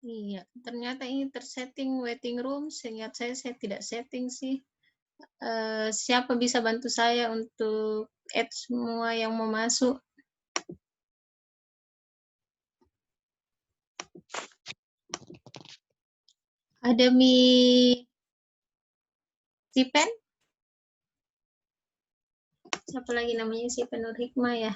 Iya, ternyata ini tersetting waiting room. Seingat saya tidak setting sih. Siapa bisa bantu saya untuk add semua yang mau masuk? Ada Sipen? Siapa lagi namanya Sipen Nur Hikmah ya?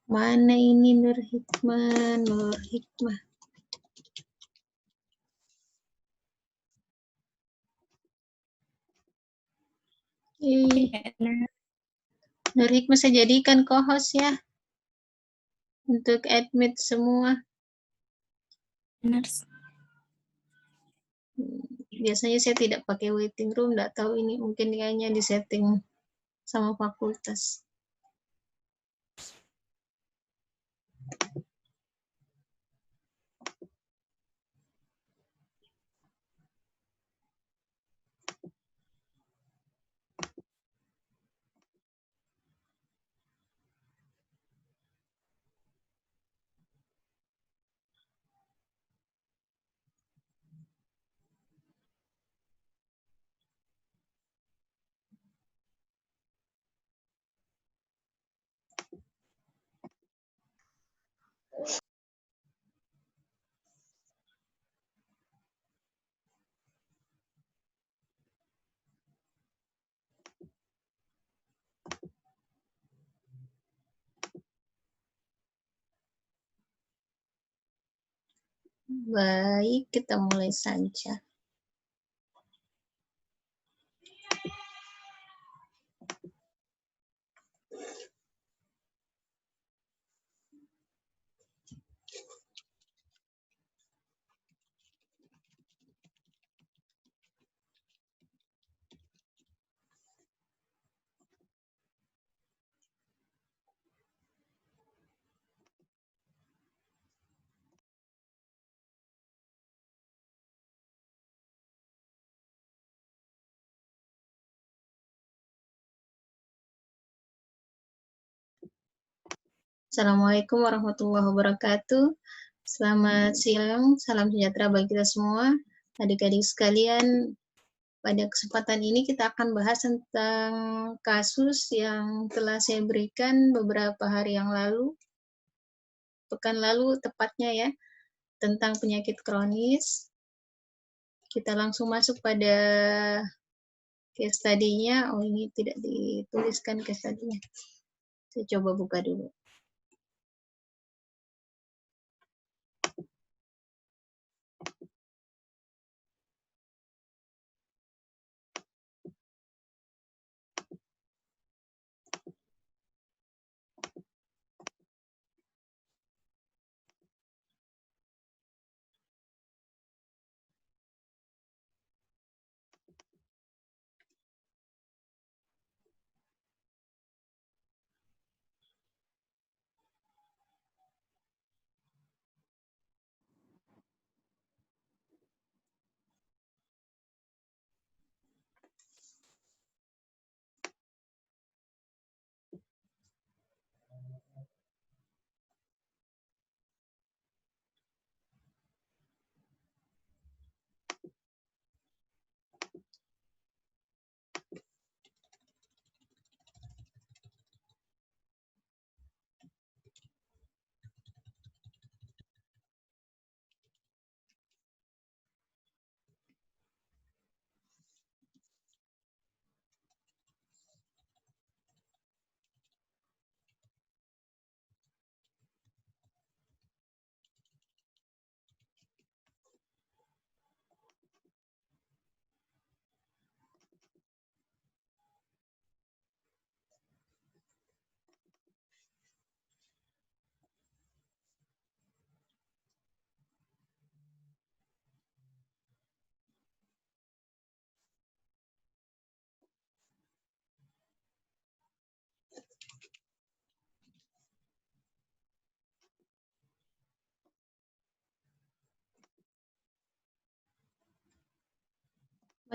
Mana ini Nur Hikmah, Nur Hikmah. Nur Hikmah saya jadikan co-host ya. Untuk admit semua. Benar. Biasanya saya tidak pakai waiting room, tidak tahu ini mungkin kayaknya di setting sama fakultas. Baik, kita mulai saja. Assalamualaikum warahmatullahi wabarakatuh. Selamat siang, salam sejahtera bagi kita semua. Adik-adik sekalian, pada kesempatan ini kita akan bahas tentang kasus yang telah saya berikan beberapa hari yang lalu, pekan lalu tepatnya ya, tentang penyakit kronis. Kita langsung masuk pada case study-nya. Oh, ini tidak dituliskan case study-nya. Saya coba buka dulu.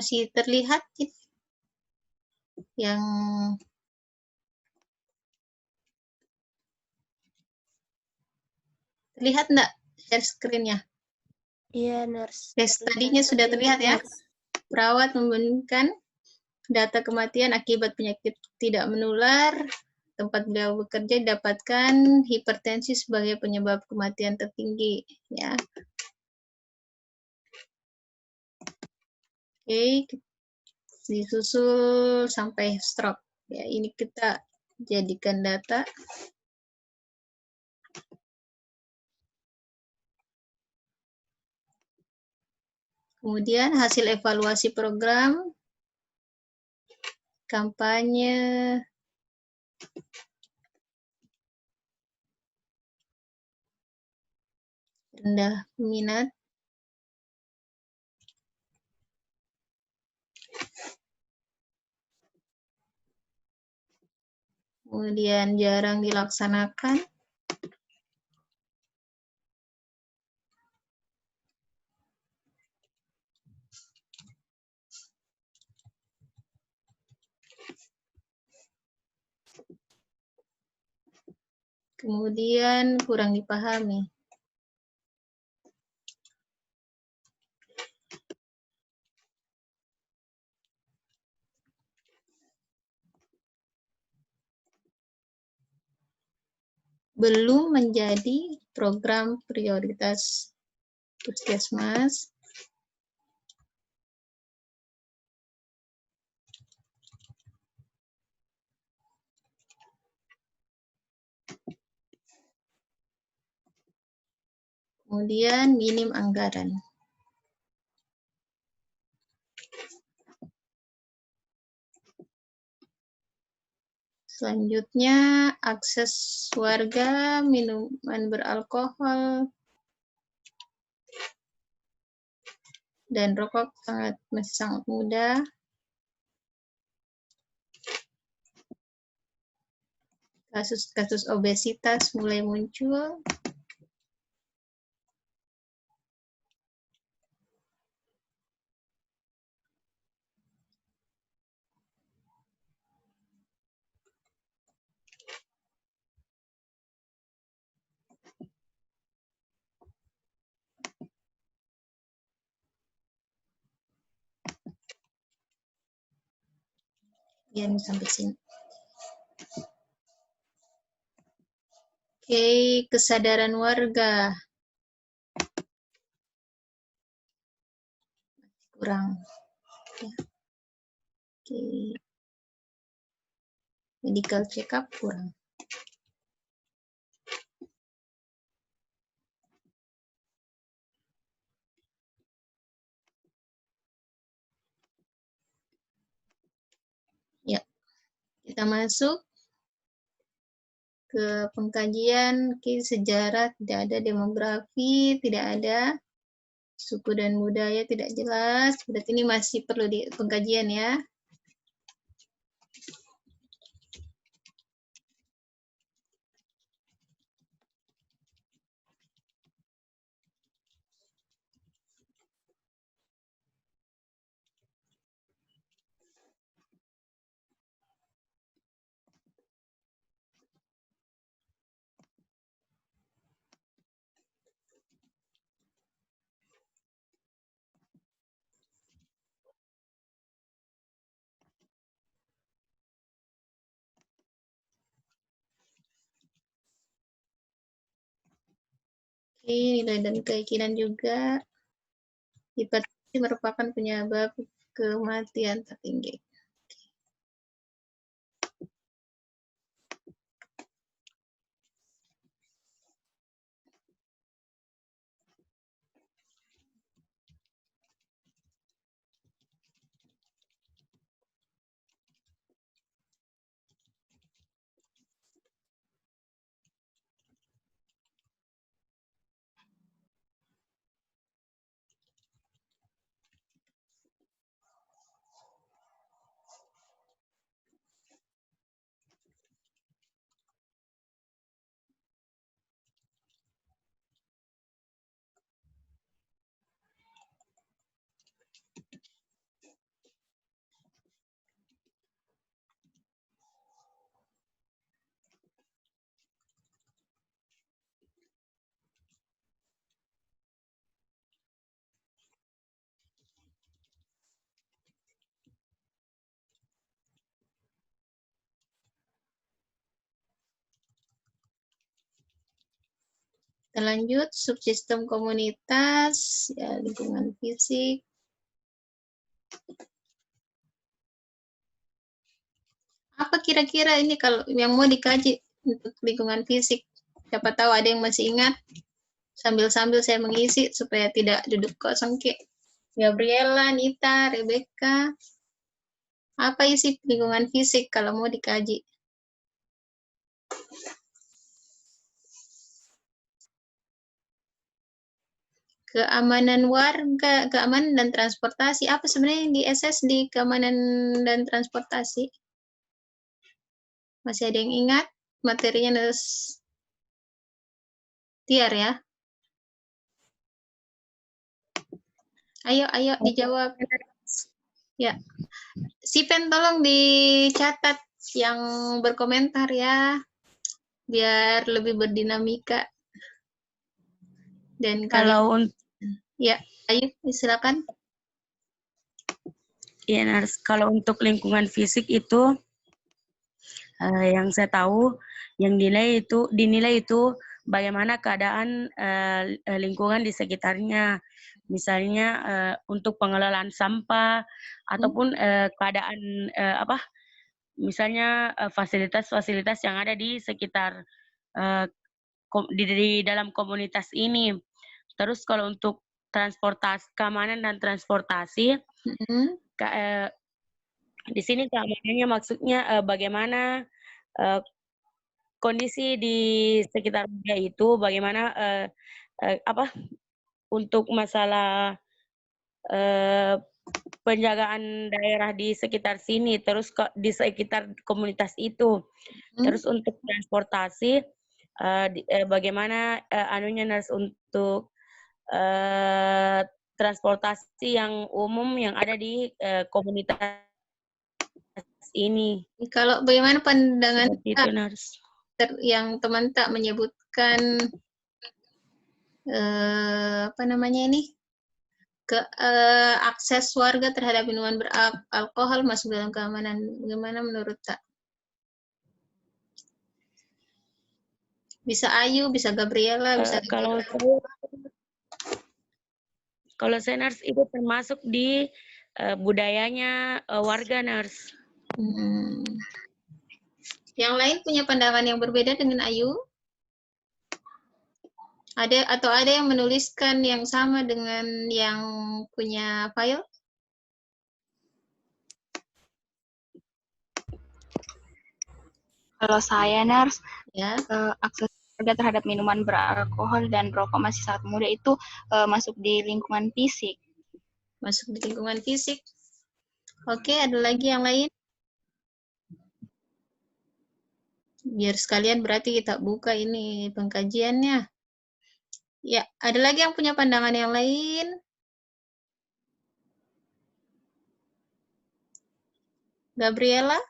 Masih terlihat yang terlihat enggak share screen-nya? Iya, Nurse. Case study-nya sudah terlihat ya? Perawat memberikan data kematian akibat penyakit tidak menular. Tempat beliau bekerja didapatkan hipertensi sebagai penyebab kematian tertinggi. Ya. Oke, disusul sampai stroke. Ya, ini kita jadikan data. Kemudian hasil evaluasi program, kampanye, rendah minat, kemudian jarang dilaksanakan, kemudian kurang dipahami. Belum menjadi program prioritas puskesmas. Kemudian minim anggaran. Selanjutnya, akses warga minuman beralkohol dan rokok masih sangat mudah. Kasus-kasus obesitas mulai muncul. Ya, sampai sini. Oke, kesadaran warga kurang. Ya. Oke, medical check-up kurang. Ya, kita masuk ke pengkajian. Oke, sejarah tidak ada, demografi tidak ada, suku dan budaya tidak jelas. Berarti ini masih perlu di pengkajian ya. Oke, nilai dan keyakinan juga. Hipertensi merupakan penyebab kematian tertinggi. Kita lanjut, subsistem komunitas, ya, lingkungan fisik. Apa kira-kira ini kalau yang mau dikaji untuk lingkungan fisik? Siapa tahu ada yang masih ingat. Sambil-sambil saya mengisi supaya tidak duduk kosong, Ki. Gabriela, Nita, Rebecca. Apa isi lingkungan fisik kalau mau dikaji? Keamanan warga, keamanan dan transportasi. Apa sebenarnya yang di SS di keamanan dan transportasi? Masih ada yang ingat? Materinya Tiar ya? Ayo dijawab. Ya. Sipen tolong dicatat yang berkomentar ya, biar lebih berdinamika. Dan Kalau ya, ayo silakan. ya, Nars, kalau untuk lingkungan fisik itu yang saya tahu yang dinilai itu bagaimana keadaan lingkungan di sekitarnya. Misalnya untuk pengelolaan sampah ataupun keadaan misalnya fasilitas-fasilitas yang ada di sekitar di dalam komunitas ini. Terus kalau untuk keamanan dan transportasi, di sini keamanannya maksudnya bagaimana kondisi di sekitar dia itu, bagaimana untuk masalah penjagaan daerah di sekitar sini, terus di sekitar komunitas itu. Terus untuk transportasi, bagaimana anunya Nars untuk transportasi yang umum yang ada di komunitas ini. Kalau bagaimana pandangan itu, Nars? Yang teman tak menyebutkan apa namanya ini? Akses warga terhadap minuman beralkohol masuk dalam keamanan. Bagaimana menurut tak? Bisa Ayu, bisa Gabriela, bisa kalau saya Nars itu termasuk di budayanya warga Nars. Yang lain punya pandangan yang berbeda dengan Ayu? Ada yang menuliskan yang sama dengan yang punya file? Kalau saya, Nars, ya. Akses warga terhadap minuman beralkohol dan rokok masih sangat muda itu masuk di lingkungan fisik. Masuk di lingkungan fisik. Oke, ada lagi yang lain? Biar sekalian berarti kita buka ini pengkajiannya. Ya, ada lagi yang punya pandangan yang lain? Gabriela?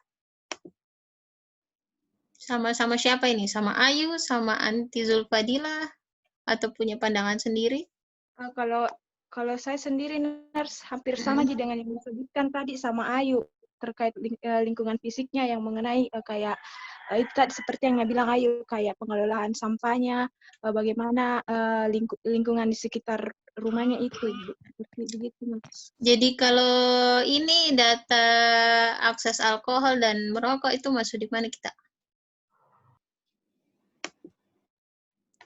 Sama-sama siapa ini? Sama Ayu, sama Anti Zulfadila? Atau punya pandangan sendiri? Kalau saya sendiri, Nars, hampir sama aja dengan yang disebutkan tadi sama Ayu terkait lingkungan fisiknya yang mengenai kayak itu tadi seperti yang bilang Ayu, kayak pengelolaan sampahnya, bagaimana lingkungan di sekitar rumahnya itu begitu, Mas. Jadi kalau ini data akses alkohol dan merokok itu masuk di mana kita?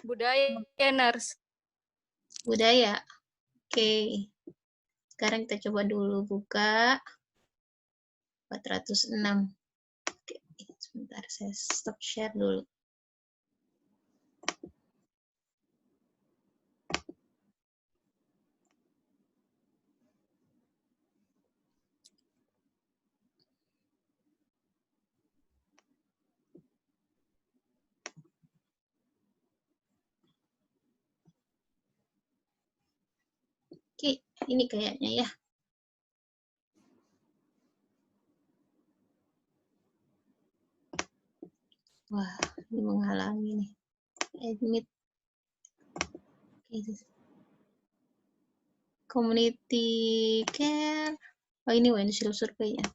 Budaya, Nars. Budaya. Oke. Sekarang kita coba dulu buka 406. Oke, sebentar saya stop share dulu. Oke, ini kayaknya ya. Wah, ini menghalangi nih. Admit. Community care. Oh, ini Wensel survey ya.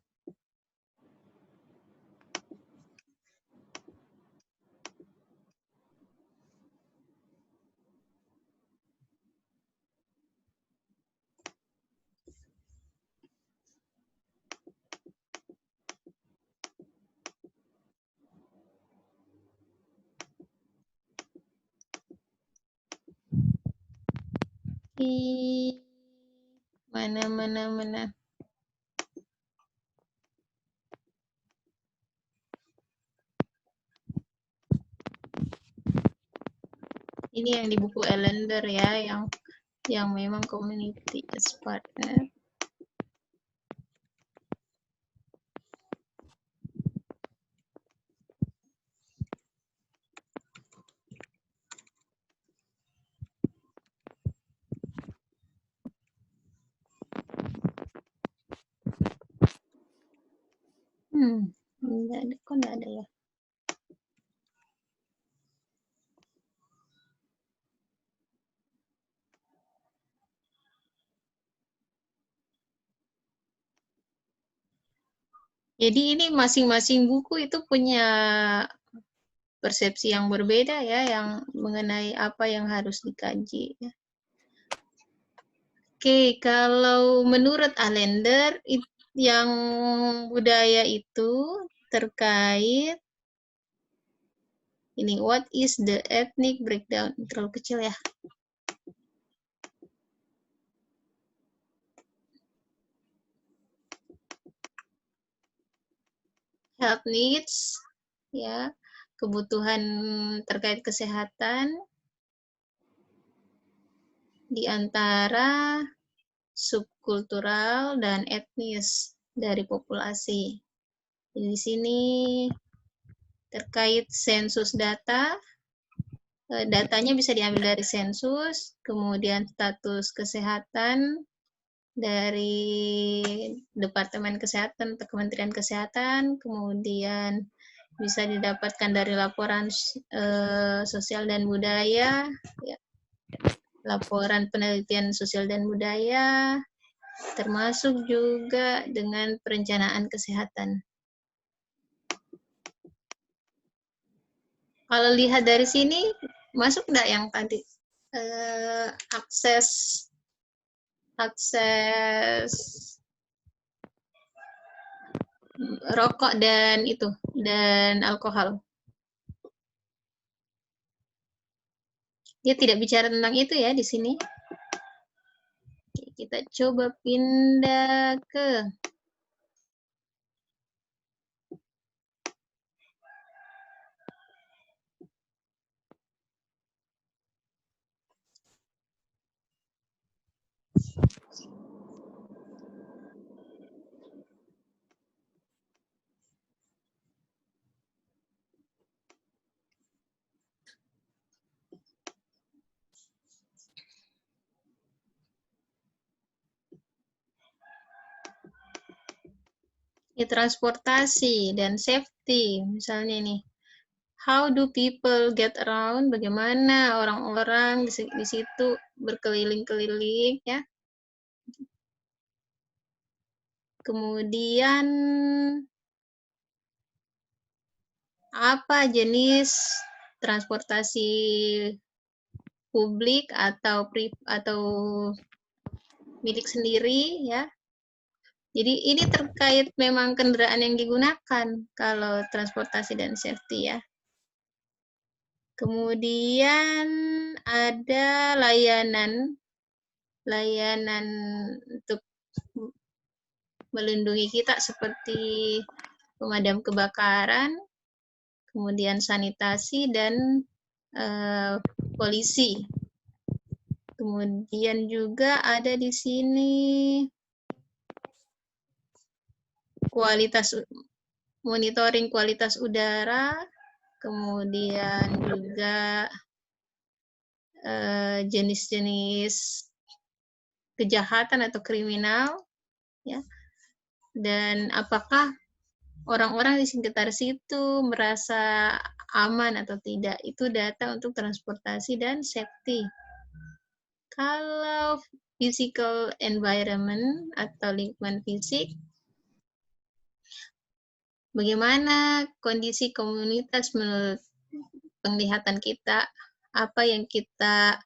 Mana. Ini yang di buku Allender ya, yang memang community as partner. Kok enggak ada ya? Jadi ini masing-masing buku itu punya persepsi yang berbeda ya, yang mengenai apa yang harus dikaji. Ya. Oke, kalau menurut Allender, yang budaya itu terkait ini, what is the ethnic breakdown? Terlalu kecil ya. Health needs, ya, kebutuhan terkait kesehatan di antara subkultural dan etnis dari populasi. Jadi di sini terkait sensus data, datanya bisa diambil dari sensus, kemudian status kesehatan dari Departemen Kesehatan atau Kementerian Kesehatan, kemudian bisa didapatkan dari laporan sosial dan budaya, ya, laporan penelitian sosial dan budaya, termasuk juga dengan perencanaan kesehatan. Kalau lihat dari sini, masuk nggak yang tadi? Akses rokok dan alkohol. Dia tidak bicara tentang itu ya di sini. Kita coba pindah ke transportasi dan safety. Misalnya nih, how do people get around? Bagaimana orang-orang di situ berkeliling-keliling ya. Kemudian apa jenis transportasi publik atau milik sendiri ya. Jadi ini terkait memang kendaraan yang digunakan kalau transportasi dan safety ya. Kemudian ada layanan untuk melindungi kita seperti pemadam kebakaran, kemudian sanitasi dan polisi. Kemudian juga ada di sini monitoring kualitas udara, kemudian juga jenis-jenis kejahatan atau kriminal, ya. Dan apakah orang-orang di sekitar situ merasa aman atau tidak, itu data untuk transportasi dan safety. Kalau physical environment atau lingkungan fisik, bagaimana kondisi komunitas menurut penglihatan kita, apa yang kita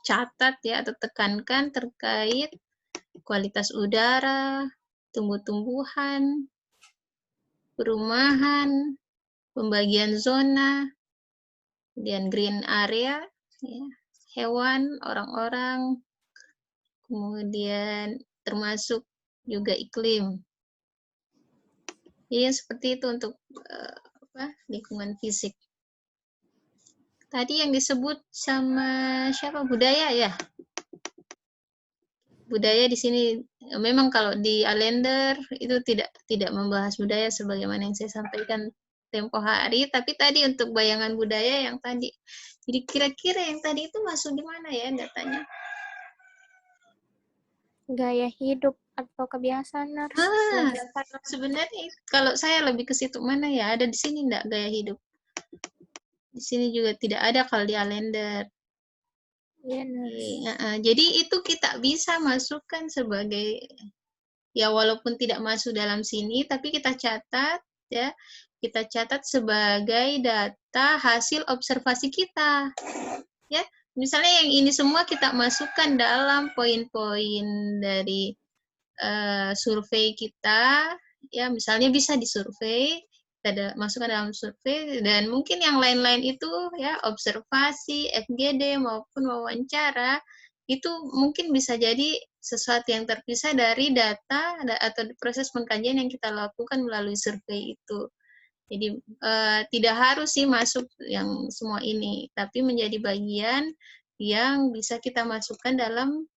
catat ya atau tekankan terkait kualitas udara, tumbuh-tumbuhan, perumahan, pembagian zona, kemudian green area, ya, hewan, orang-orang, kemudian termasuk juga iklim. Iya, seperti itu untuk lingkungan fisik. Tadi yang disebut sama siapa, budaya ya? Budaya di sini memang kalau di Allender itu tidak membahas budaya sebagaimana yang saya sampaikan tempo hari, tapi tadi untuk bayangan budaya yang tadi. Jadi kira-kira yang tadi itu masuk di mana ya datanya? Gaya hidup atau kebiasaan, Nars. Sebenarnya kalau saya lebih ke situ, mana ya, ada di sini enggak gaya hidup? Di sini juga tidak ada kalau di Allender. Iya, Nars. Jadi itu kita bisa masukkan sebagai, ya walaupun tidak masuk dalam sini, tapi kita catat ya, kita catat sebagai data hasil observasi kita. Ya, misalnya yang ini semua kita masukkan dalam poin-poin dari survei kita, ya misalnya bisa disurvei, kita masukkan dalam survei, dan mungkin yang lain-lain itu ya observasi, FGD maupun wawancara, itu mungkin bisa jadi sesuatu yang terpisah dari data atau proses pengkajian yang kita lakukan melalui survei itu. Jadi tidak harus sih masuk yang semua ini, tapi menjadi bagian yang bisa kita masukkan dalam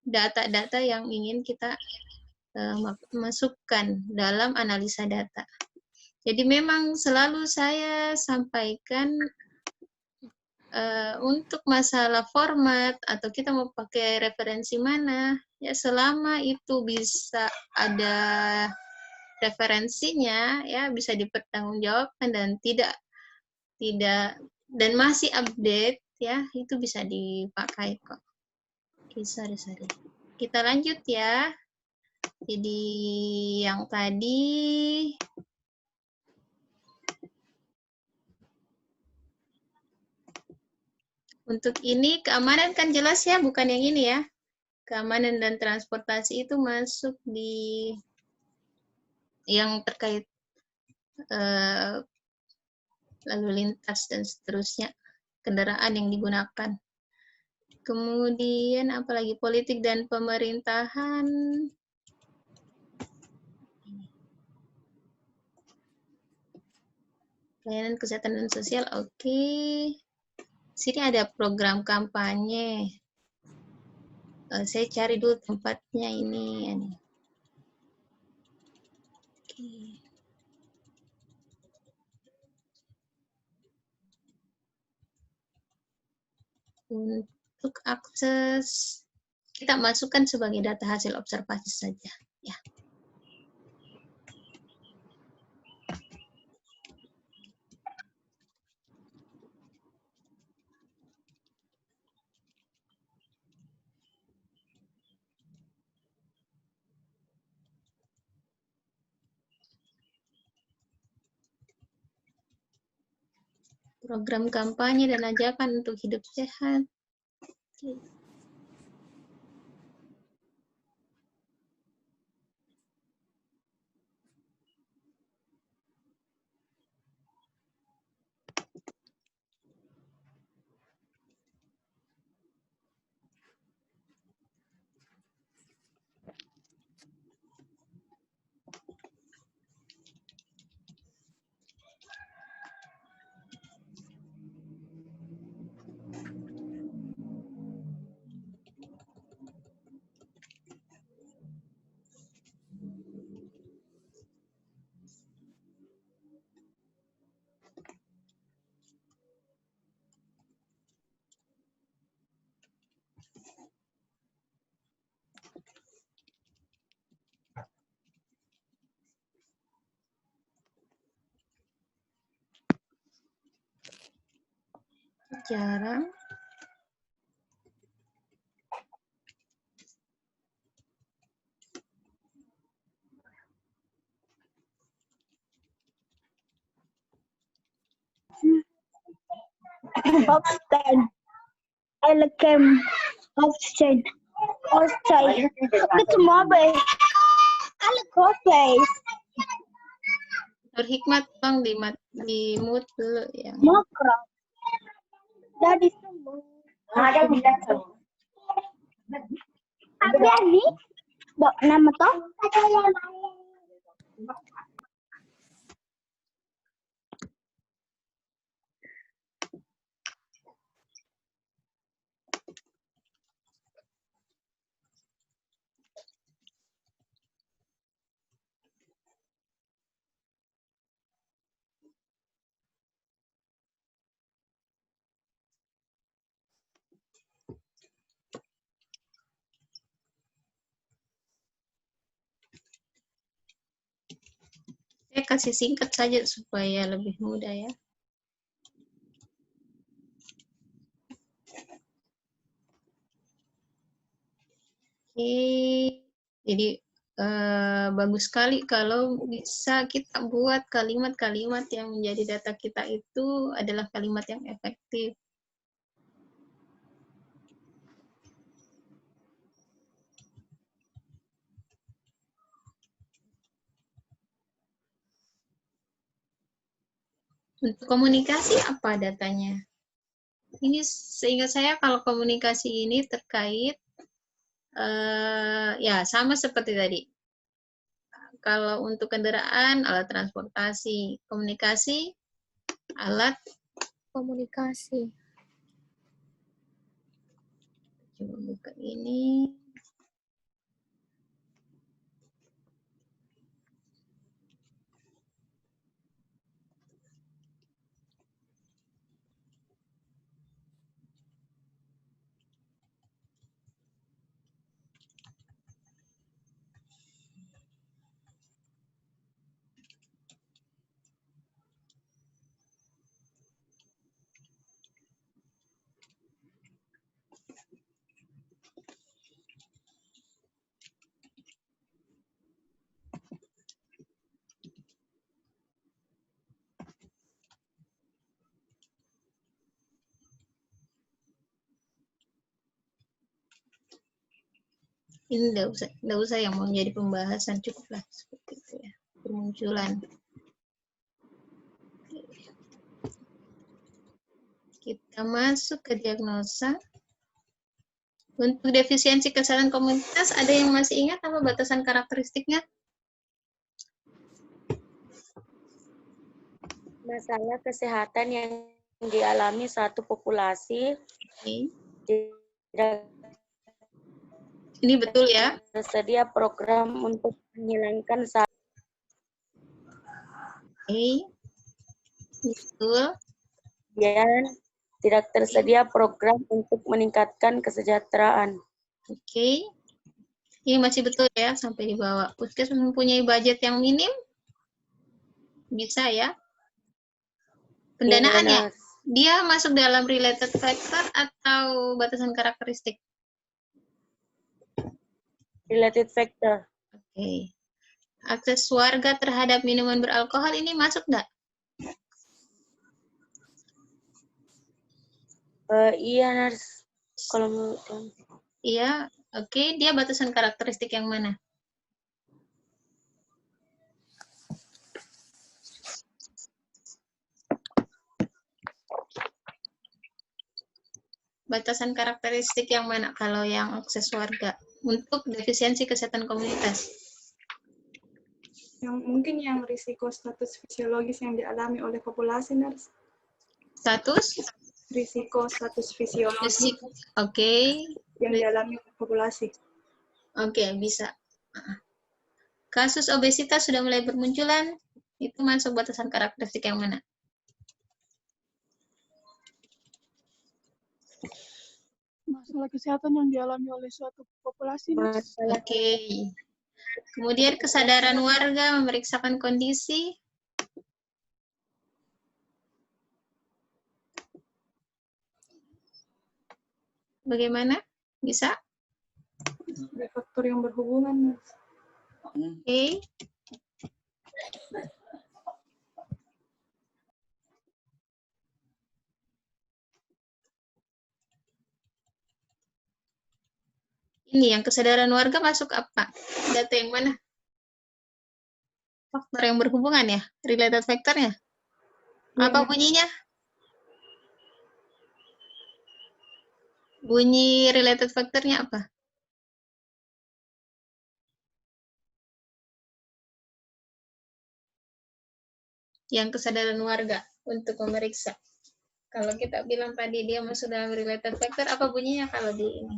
data-data yang ingin kita masukkan dalam analisa data. Jadi memang selalu saya sampaikan untuk masalah format atau kita mau pakai referensi mana, ya selama itu bisa ada referensinya, ya bisa dipertanggungjawabkan dan tidak dan masih update, ya itu bisa dipakai kok. Oke, sorry. Kita lanjut ya. Jadi yang tadi untuk ini keamanan kan jelas ya, bukan yang ini ya. Keamanan dan transportasi itu masuk di yang terkait lalu lintas dan seterusnya, kendaraan yang digunakan. Kemudian apalagi politik dan pemerintahan. Pelayanan kesehatan dan sosial, oke. Sini ada program kampanye. Saya cari dulu tempatnya ini. Oke. Untuk akses, kita masukkan sebagai data hasil observasi saja. Ya. Program kampanye dan ajakan untuk hidup sehat. Oke. Jarang. Oxten, Elekem, Oxten, Oxten, Ketemobe, Alekope. Dr. Hikmat, tolong di mute dulu ya. Makro. Dari semua. Ada bilang semua. Apa ni? Dok nama toh? Saya kasih singkat saja supaya lebih mudah ya. Oke, jadi bagus sekali kalau bisa kita buat kalimat-kalimat yang menjadi data kita itu adalah kalimat yang efektif. Untuk komunikasi apa datanya? Ini seingat saya kalau komunikasi ini terkait ya sama seperti tadi. Kalau untuk kendaraan, alat transportasi, komunikasi, alat Komunikasi. coba buka ini. Ini nggak usah yang mau menjadi pembahasan, cukuplah seperti itu ya, permunculan. Kita masuk ke diagnosa. Untuk defisiensi kesehatan komunitas, ada yang masih ingat apa batasan karakteristiknya? Masalah kesehatan yang dialami satu populasi Oke. tidak Ini betul ya? tersedia program untuk menghilangkan Oke. Betul. dan tidak tersedia program untuk meningkatkan kesejahteraan. Oke. Ini masih betul ya sampai di bawah. Puskesmas mempunyai budget yang minim? Bisa ya? Pendanaannya, dia masuk dalam related factor atau batasan karakteristik? Related factor. Oke. Akses warga terhadap minuman beralkohol ini masuk nggak? Iya, Nars. Kalau menurut kamu. Iya, oke. Dia batasan karakteristik yang mana? Batasan karakteristik yang mana kalau yang akses warga untuk defisiensi kesehatan komunitas? Yang mungkin yang risiko status fisiologis yang dialami oleh populasi, Nars. Status? Risiko status fisiologis Oke. yang dialami oleh populasi. Oke, bisa. Kasus obesitas sudah mulai bermunculan, itu masuk batasan karakteristik yang mana? Masalah kesehatan yang dialami oleh suatu populasi. Oke. Kemudian kesadaran warga memeriksakan kondisi. Bagaimana? Bisa? Ada faktor yang berhubungan, Nars. Oke. Ini yang kesadaran warga masuk apa? Data yang mana? Faktor yang berhubungan ya? Related factor-nya? Apa bunyinya? Bunyi related factor-nya apa? Yang kesadaran warga untuk memeriksa. Kalau kita bilang tadi dia masuk dalam related factor, apa bunyinya kalau di ini?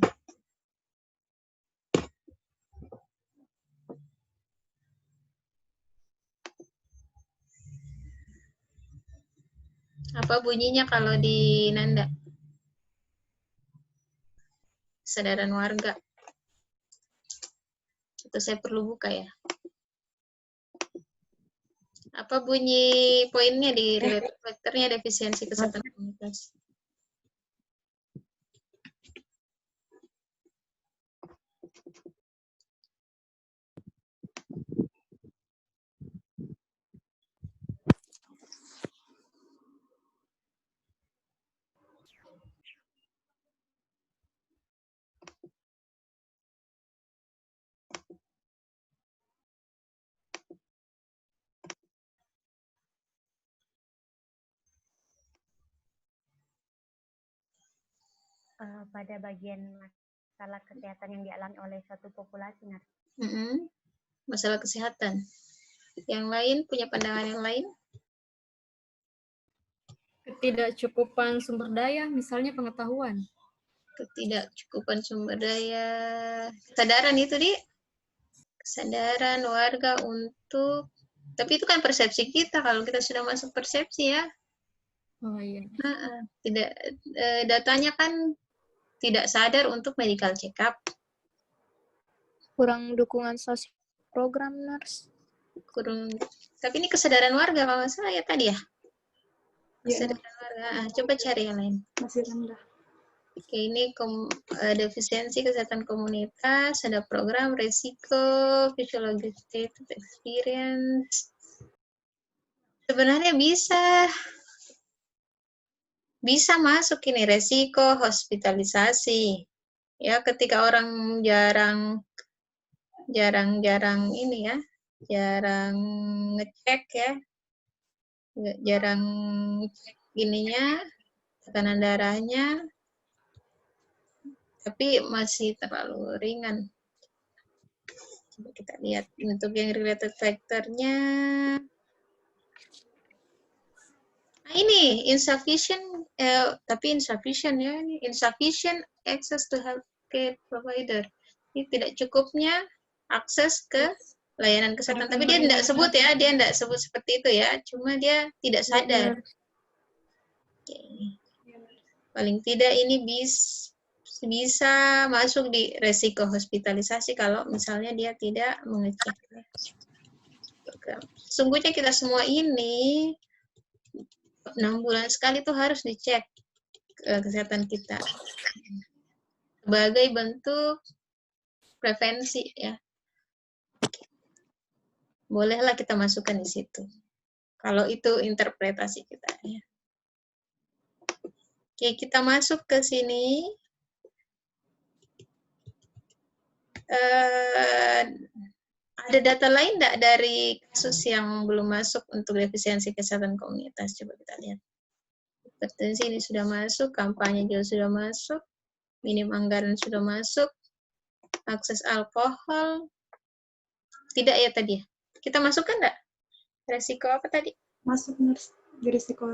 Apa bunyinya kalau di Nanda? Kesadaran warga. Itu saya perlu buka ya. Apa bunyi poinnya di related factor-nya defisiensi kesehatan komunitas? Pada bagian masalah kesehatan yang dialami oleh suatu populasi. Masalah kesehatan. Yang lain punya pandangan yang lain? Ketidakcukupan sumber daya, misalnya pengetahuan. Ketidakcukupan sumber daya. Kesadaran itu, Di? Kesadaran warga untuk... Tapi itu kan persepsi kita, kalau kita sudah masuk persepsi ya. Oh iya. Tidak, datanya kan tidak sadar untuk medical check-up. Kurang dukungan sosial program, nurse. Tapi ini kesadaran warga kalau nggak salah ya tadi ya? Kesadaran warga. Coba cari yang lain. Masih rendah. Oke, ini defisiensi kesehatan komunitas, ada program resiko, physiologic state of experience. Sebenarnya bisa masuk ini resiko hospitalisasi. Ya, ketika orang jarang ini ya, jarang ngecek ya, jarang cek ininya, tekanan darahnya, tapi masih terlalu ringan. Coba kita lihat untuk yang related factor-nya. Nah, ini insufficient, tapi insufficient ya, insufficient access to healthcare provider. Ini tidak cukupnya akses ke layanan kesehatan. Tapi dia tidak sebut ya, dia tidak sebut seperti itu ya. Cuma dia tidak sadar. Oke. Paling tidak ini bisa masuk di resiko hospitalisasi kalau misalnya dia tidak mengecek. Sesungguhnya kita semua ini 6 bulan sekali tuh harus dicek kesehatan kita sebagai bentuk prevensi ya. Bolehlah kita masukkan di situ. Kalau itu interpretasi kita ya. Oke, kita masuk ke sini. Ada data lain enggak dari kasus yang belum masuk untuk defisiensi kesehatan komunitas? Coba kita lihat. Hipertensi ini sudah masuk, kampanye juga sudah masuk, minim anggaran sudah masuk, akses alkohol, tidak ya tadi? Kita masukkan enggak? Resiko apa tadi? Masuk, nurse. Di resiko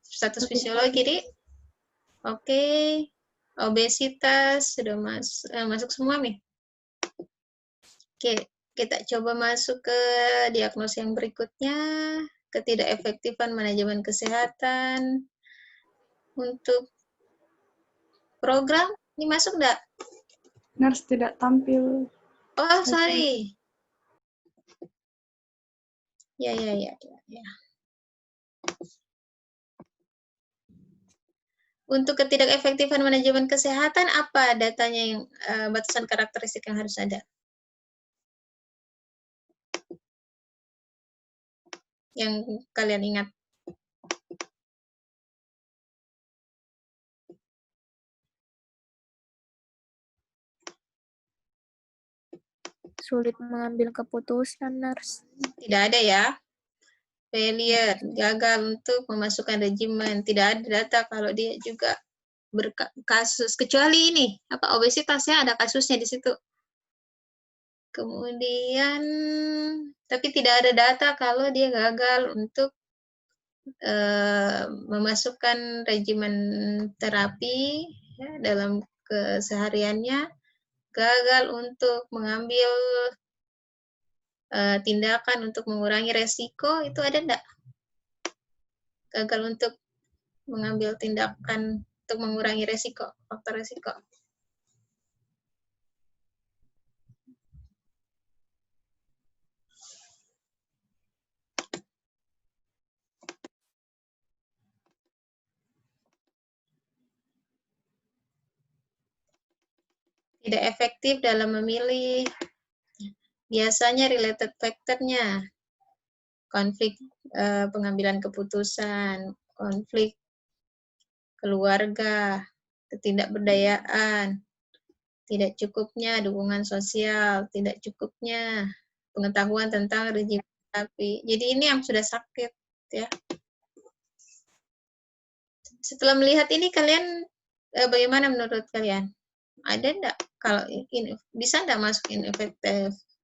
status fisiologi, Di. Oke. Obesitas sudah masuk semua nih. Oke, kita coba masuk ke diagnosis yang berikutnya. Ketidakefektifan manajemen kesehatan. Untuk program, ini masuk enggak? nurse tidak tampil. Oh, sorry. Ya. Untuk ketidakefektifan manajemen kesehatan, apa datanya yang batasan karakteristik yang harus ada? Yang kalian ingat? Sulit mengambil keputusan, nurse. Tidak ada ya. failure, gagal untuk memasukkan regimen. Tidak ada data kalau dia juga berkasus, kecuali ini, obesitasnya ada kasusnya di situ. Kemudian, tapi tidak ada data kalau dia gagal untuk memasukkan regimen terapi ya, dalam kesehariannya, gagal untuk mengambil tindakan untuk mengurangi resiko, itu ada enggak? Gagal untuk mengambil tindakan untuk mengurangi resiko, faktor resiko. Tidak efektif dalam memilih. Biasanya related factor-nya, konflik pengambilan keputusan, konflik keluarga, ketidakberdayaan, tidak cukupnya dukungan sosial, tidak cukupnya pengetahuan tentang regimen terapi. Jadi ini yang sudah sakit, ya. Setelah melihat ini, kalian bagaimana menurut kalian? Ada enggak kalau bisa enggak masuk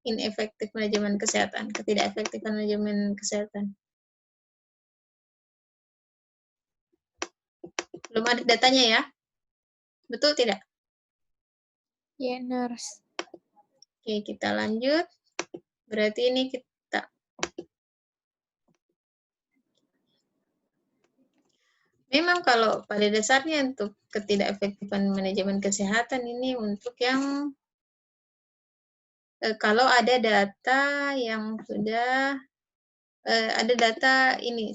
inefektif manajemen kesehatan, ketidak efektifan manajemen kesehatan? Belum ada datanya ya? Betul tidak? Ya, nurse. Oke, kita lanjut. Berarti ini kita memang kalau pada dasarnya untuk ketidak efektifan manajemen kesehatan ini untuk yang kalau ada data yang sudah ada data ini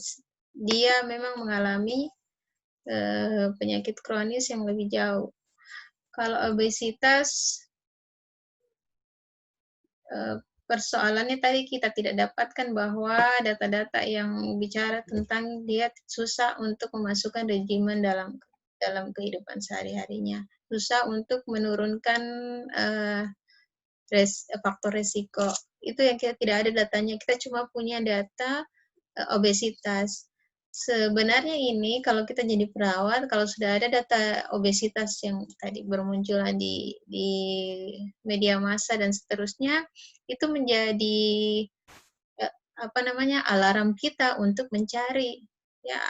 dia memang mengalami penyakit kronis yang lebih jauh. Kalau obesitas, persoalannya tadi kita tidak dapatkan bahwa data-data yang bicara tentang dia susah untuk memasukkan regimen dalam kehidupan sehari-harinya, susah untuk menurunkan faktor resiko. Itu yang kita tidak ada datanya. Kita cuma punya data obesitas. Sebenarnya ini kalau kita jadi perawat, kalau sudah ada data obesitas yang tadi bermunculan di media massa dan seterusnya, itu menjadi alarm kita untuk mencari ya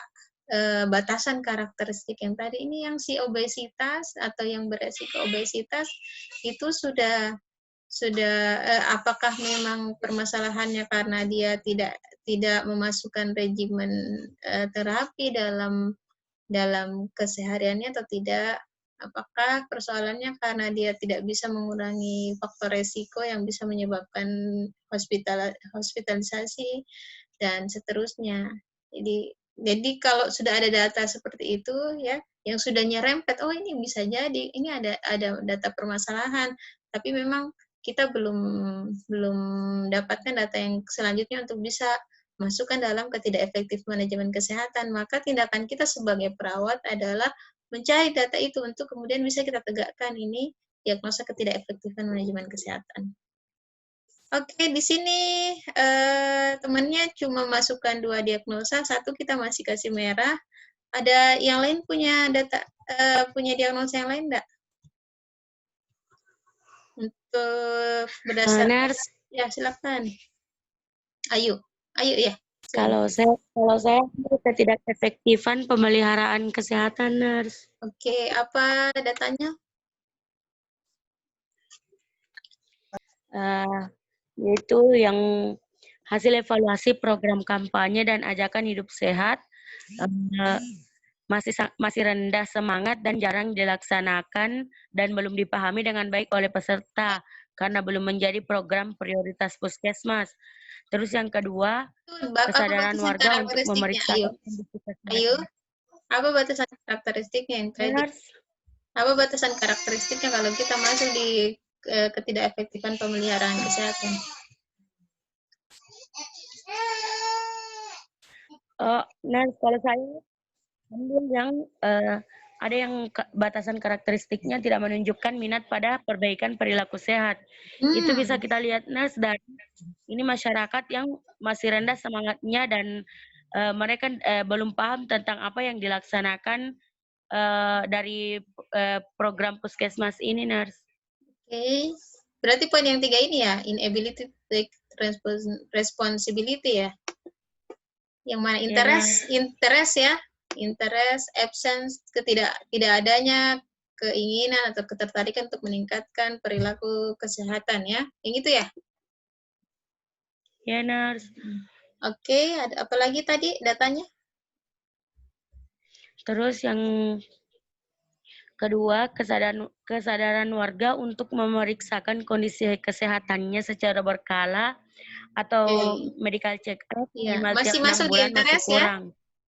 batasan karakteristik yang tadi ini, yang si obesitas atau yang beresiko obesitas itu sudah apakah memang permasalahannya karena dia tidak memasukkan regimen terapi dalam kesehariannya atau tidak? Apakah persoalannya karena dia tidak bisa mengurangi faktor resiko yang bisa menyebabkan hospitalisasi dan seterusnya? Jadi kalau sudah ada data seperti itu ya, yang sudah nyerempet, oh ini bisa jadi ini ada data permasalahan, tapi memang kita belum dapatkan data yang selanjutnya untuk bisa masukkan dalam ketidak efektif manajemen kesehatan. Maka tindakan kita sebagai perawat adalah mencari data itu untuk kemudian bisa kita tegakkan ini diagnosa ketidak efektifan manajemen kesehatan. Oke, di sini temannya cuma masukkan 2 diagnosa, 1 kita masih kasih merah. Ada yang lain punya data, punya diagnosa yang lain enggak? Untuk berdasarkan, ya silakan. Ayo ya. Kalau saya ketidak efektifan pemeliharaan kesehatan, nurse. Oke, apa datanya? Yaitu yang hasil evaluasi program kampanye dan ajakan hidup sehat masih rendah semangat dan jarang dilaksanakan dan belum dipahami dengan baik oleh peserta karena belum menjadi program prioritas puskesmas. Terus yang kedua, kesadaran warga untuk memeriksa. Ayo, apa batasan karakteristiknya yang tadi? Apa batasan karakteristiknya kalau kita masuk di ketidak efektifan pemeliharaan kesehatan? Nah, kalau saya yang ada yang batasan karakteristiknya tidak menunjukkan minat pada perbaikan perilaku sehat. Itu bisa kita lihat, Nas, dari ini masyarakat yang masih rendah semangatnya dan mereka belum paham tentang apa yang dilaksanakan dari program puskesmas ini, Nurse. Oke. Berarti poin yang 3 ini ya, inability to take responsibility ya. Yang mana interest ya, interest, absence, tidak adanya keinginan atau ketertarikan untuk meningkatkan perilaku kesehatan ya. Yang itu ya? Ya, Nurse. Oke, ada apa lagi tadi datanya? Terus yang kedua, kesadaran warga untuk memeriksakan kondisi kesehatannya secara berkala atau medical check up Ya, minimal masih tiap 6 masuk di bulan masih interest ya? kurang.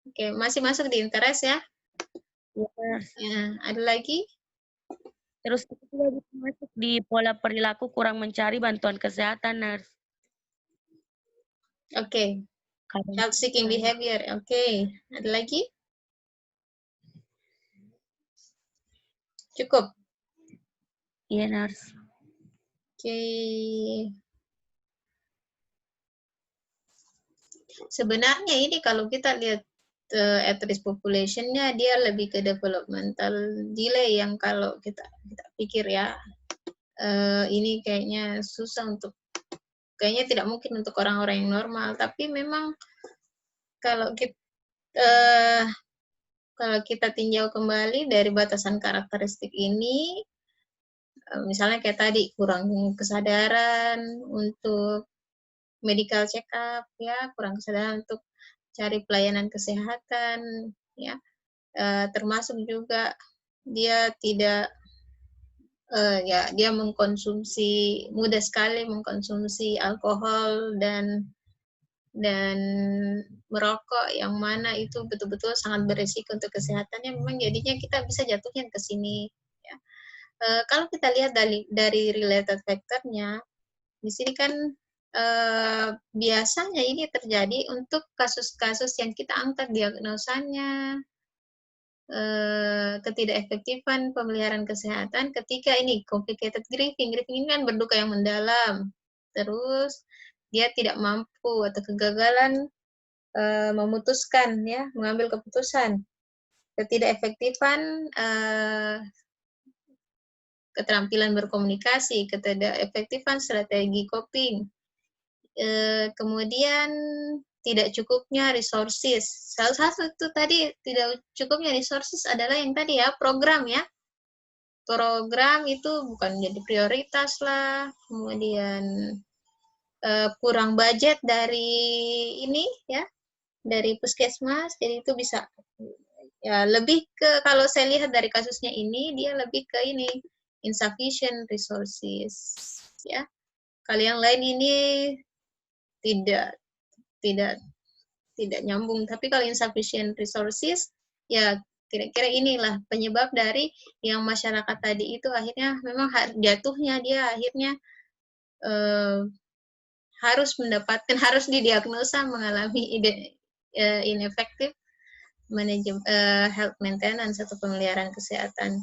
Oke, masih masuk di interest ya? Yes. Ya, ada lagi? Terus itu juga bisa masuk di pola perilaku kurang mencari bantuan kesehatan, Nurse. Oke. Health seeking behavior. Oke. Ada lagi? Cukup. Iya, Nurse. Oke. Sebenarnya ini kalau kita lihat at-risk population-nya, dia lebih ke developmental delay yang kalau kita pikir ya, ini kayaknya susah untuk, kayaknya tidak mungkin untuk orang-orang yang normal. Tapi memang kalau kita tinjau kembali dari batasan karakteristik ini, misalnya kayak tadi kurang kesadaran untuk medical check up ya, kurang kesadaran untuk cari pelayanan kesehatan ya, termasuk juga dia tidak ya dia mengkonsumsi, mudah sekali mengkonsumsi alkohol dan merokok, yang mana itu betul-betul sangat berisiko untuk kesehatannya. Memang jadinya kita bisa jatuhnya ke sini ya. Kalau kita lihat dari related factor-nya, di sini kan biasanya ini terjadi untuk kasus-kasus yang kita angkat diagnosanya, ketidakefektifan pemeliharaan kesehatan ketika ini complicated grieving. Grieving ini kan berduka yang mendalam. Terus dia tidak mampu atau kegagalan memutuskan ya, mengambil keputusan. Ketidakefektifan keterampilan berkomunikasi, ketidakefektifan strategi coping. Kemudian tidak cukupnya resources. Salah satu itu tadi tidak cukupnya resources adalah yang tadi ya, program ya. Program itu bukan jadi prioritas lah. Kemudian kurang budget dari ini ya, dari puskesmas. Jadi itu bisa ya lebih ke, kalau saya lihat dari kasusnya ini, dia lebih ke ini insufficient resources ya. Kalau yang lain ini tidak nyambung. Tapi kalau insufficient resources, ya kira-kira inilah penyebab dari yang masyarakat tadi itu akhirnya memang jatuhnya dia akhirnya harus didiagnosa mengalami ineffective manajemen health maintenance atau pemeliharaan kesehatan.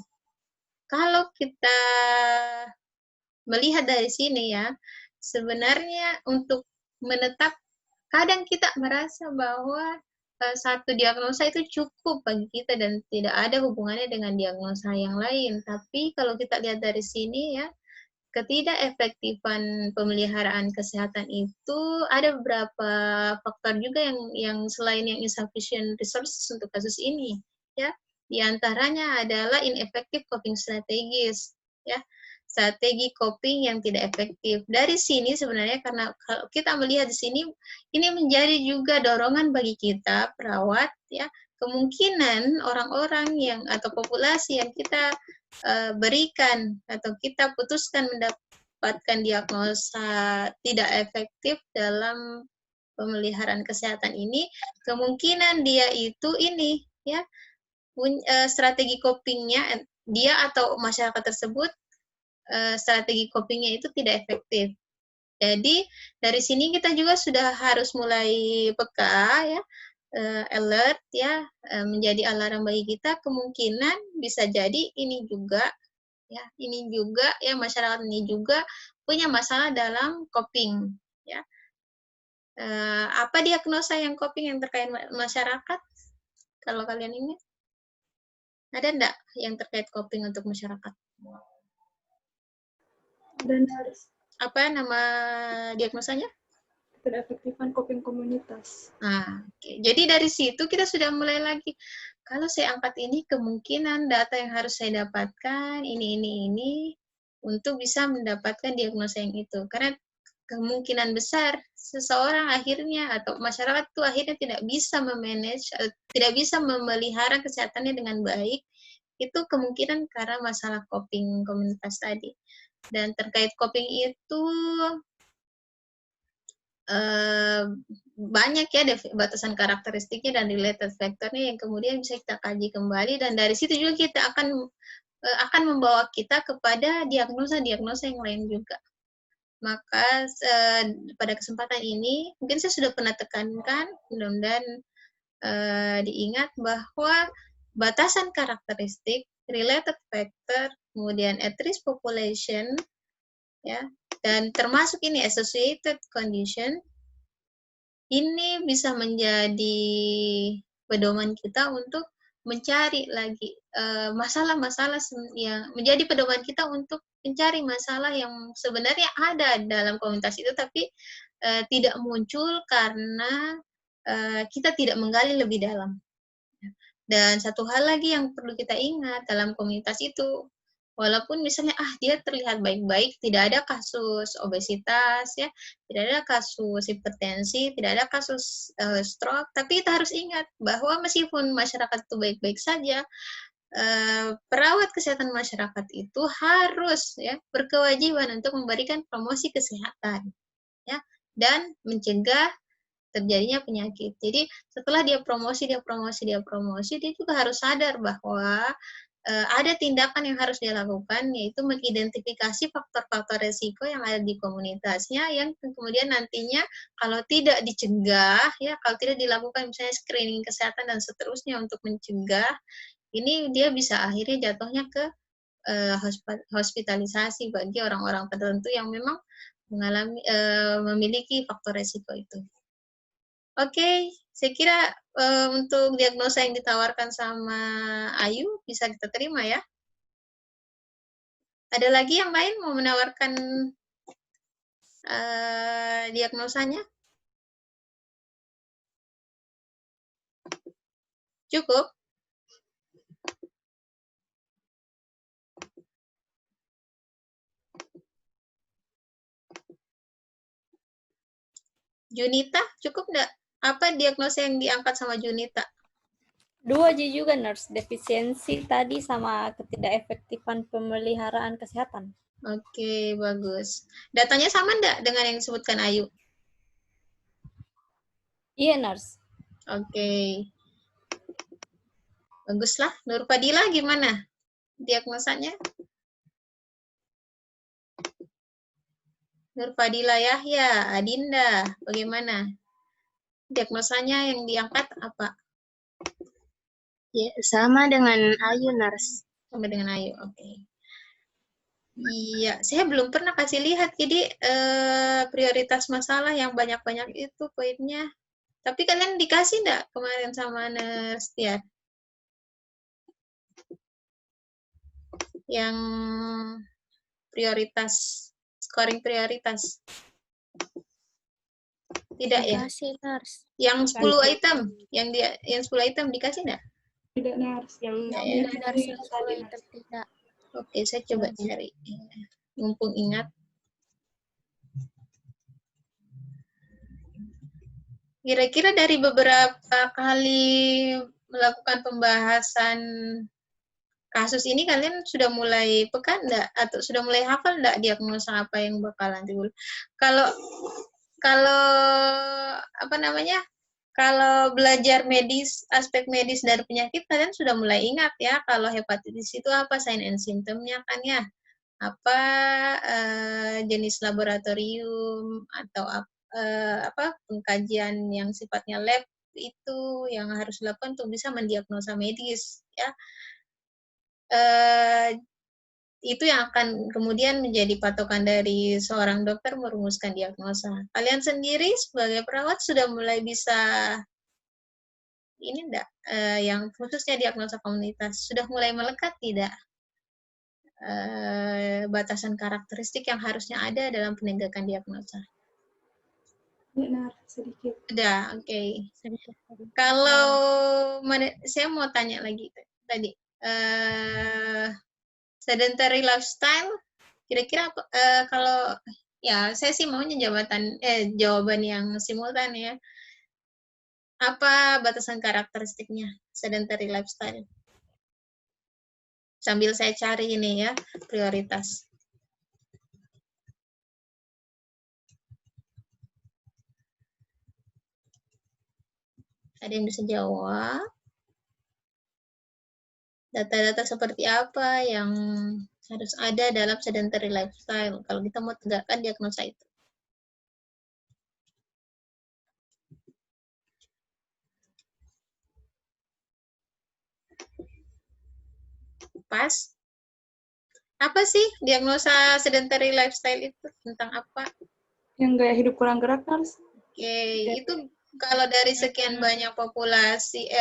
Kalau kita melihat dari sini ya, sebenarnya untuk menetap, kadang kita merasa bahwa satu diagnosa itu cukup bagi kita dan tidak ada hubungannya dengan diagnosa yang lain. Tapi kalau kita lihat dari sini ya, ketidakefektifan pemeliharaan kesehatan itu ada beberapa faktor juga yang selain yang insufficient resources untuk kasus ini ya. Di antaranya adalah ineffective coping strategies ya. Strategi coping yang tidak efektif. Dari sini sebenarnya, karena kalau kita melihat di sini, ini menjadi juga dorongan bagi kita perawat ya, kemungkinan orang-orang yang atau populasi yang kita berikan atau kita putuskan mendapatkan diagnosa tidak efektif dalam pemeliharaan kesehatan ini, kemungkinan dia itu ini ya, strategi copingnya dia atau masyarakat tersebut, strategi copingnya itu tidak efektif. Jadi dari sini kita juga sudah harus mulai peka ya, alert ya, menjadi alarm bagi kita, kemungkinan bisa jadi ini juga ya, masyarakat ini juga punya masalah dalam coping ya. Apa diagnosa yang coping yang terkait masyarakat? Kalau kalian ingat, ada enggak yang terkait coping untuk masyarakat? Dan harus Apa nama diagnosanya? ketidakefektifan coping komunitas. Nah, jadi dari situ kita sudah mulai lagi. Kalau saya angkat ini, kemungkinan data yang harus saya dapatkan ini untuk bisa mendapatkan diagnosa yang itu. Karena kemungkinan besar seseorang akhirnya atau masyarakat itu akhirnya tidak bisa memanage, tidak bisa memelihara kesehatannya dengan baik. Itu kemungkinan karena masalah coping komunitas tadi. Dan terkait coping itu banyak ya batasan karakteristiknya dan related factor-nya yang kemudian bisa kita kaji kembali, dan dari situ juga kita akan membawa kita kepada diagnosa-diagnosa yang lain juga. Maka pada kesempatan ini mungkin saya sudah pernah tekankan, mudah-mudahan diingat bahwa batasan karakteristik, related factor, kemudian at risk population, ya, dan termasuk ini associated condition, ini bisa menjadi pedoman kita untuk mencari lagi masalah-masalah yang menjadi pedoman kita untuk mencari masalah yang sebenarnya ada dalam komunitas itu tapi tidak muncul karena kita tidak menggali lebih dalam. Dan satu hal lagi yang perlu kita ingat dalam komunitas itu, walaupun misalnya dia terlihat baik-baik, tidak ada kasus obesitas ya, tidak ada kasus hipertensi, tidak ada kasus stroke, tapi kita harus ingat bahwa meskipun masyarakat itu baik-baik saja, perawat kesehatan masyarakat itu harus ya berkewajiban untuk memberikan promosi kesehatan ya dan mencegah terjadinya penyakit. Jadi setelah dia promosi, dia juga harus sadar bahwa ada tindakan yang harus dia lakukan, yaitu mengidentifikasi faktor-faktor resiko yang ada di komunitasnya, yang kemudian nantinya kalau tidak dicegah, ya kalau tidak dilakukan misalnya screening kesehatan dan seterusnya untuk mencegah, ini dia bisa akhirnya jatuhnya ke hospitalisasi bagi orang-orang tertentu yang memang memiliki faktor resiko itu. Oke, saya kira untuk diagnosa yang ditawarkan sama Ayu bisa kita terima ya. Ada lagi yang lain mau menawarkan diagnosanya? Cukup? Junita, cukup enggak? Apa diagnosa yang diangkat sama Junita? 2 juga, Nurse. Defisiensi tadi sama ketidakefektifan pemeliharaan kesehatan. Oke, bagus. Datanya sama enggak dengan yang disebutkan Ayu? Iya, Nurse. Oke. Baguslah. Nur Fadila gimana diagnosanya? Nur Fadila Yahya, Adinda, bagaimana? Diagnosanya yang diangkat apa? Ya, sama dengan Ayu, Nurse. Sama dengan Ayu, oke. Iya, saya belum pernah kasih lihat, jadi prioritas masalah yang banyak-banyak itu poinnya. Tapi kalian dikasih enggak kemarin sama Nurse Tiar? Yang prioritas, scoring prioritas. Tidak ya? Dikasih, Nurse. Yang 10 item, yang 10 item dikasih enggak? Tidak, Nurse. Ya, Tidak, Nurse. Yang 10 itu tidak. Oke, saya coba cari. Mumpung ingat. Kira-kira dari beberapa kali melakukan pembahasan kasus ini kalian sudah mulai peka enggak? Atau sudah mulai hafal enggak diagnosa apa yang bakalan timbul? Kalau apa namanya? Kalau belajar medis, aspek medis dari penyakit, kalian sudah mulai ingat ya, kalau hepatitis itu apa sign and symptom-nya kan ya, apa jenis laboratorium, atau apa pengkajian yang sifatnya lab itu yang harus dilakukan untuk bisa mendiagnosa medis ya. itu yang akan kemudian menjadi patokan dari seorang dokter merumuskan diagnosa. Kalian sendiri sebagai perawat sudah mulai bisa ini enggak, yang khususnya diagnosa komunitas, sudah mulai melekat tidak batasan karakteristik yang harusnya ada dalam penegakan diagnosa? Benar, sedikit. Sudah, oke. Kalau saya mau tanya lagi tadi, sedentary lifestyle, kira-kira kalau ya saya sih maunya jawaban yang simultan ya. Apa batasan karakteristiknya sedentary lifestyle? Sambil saya cari ini ya, prioritas. Ada yang bisa jawab? Data-data seperti apa yang harus ada dalam sedentary lifestyle kalau kita mau tegakkan diagnosa itu? Pas? Apa sih diagnosa sedentary lifestyle itu? Tentang apa? Yang gaya hidup kurang gerak, Nars. Oke, itu kalau dari sekian banyak populasi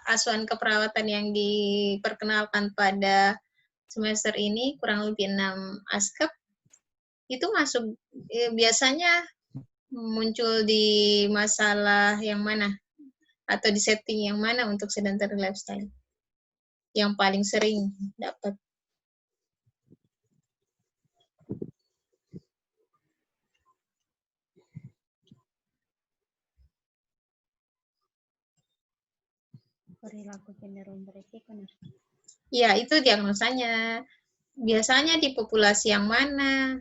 asuhan keperawatan yang diperkenalkan pada semester ini, kurang lebih 6 ASKEP, itu masuk biasanya muncul di masalah yang mana? Atau di setting yang mana untuk sedentary lifestyle? Yang paling sering dapat. Perilaku cenderung beresiko. Ya, itu diagnosanya. Biasanya di populasi yang mana?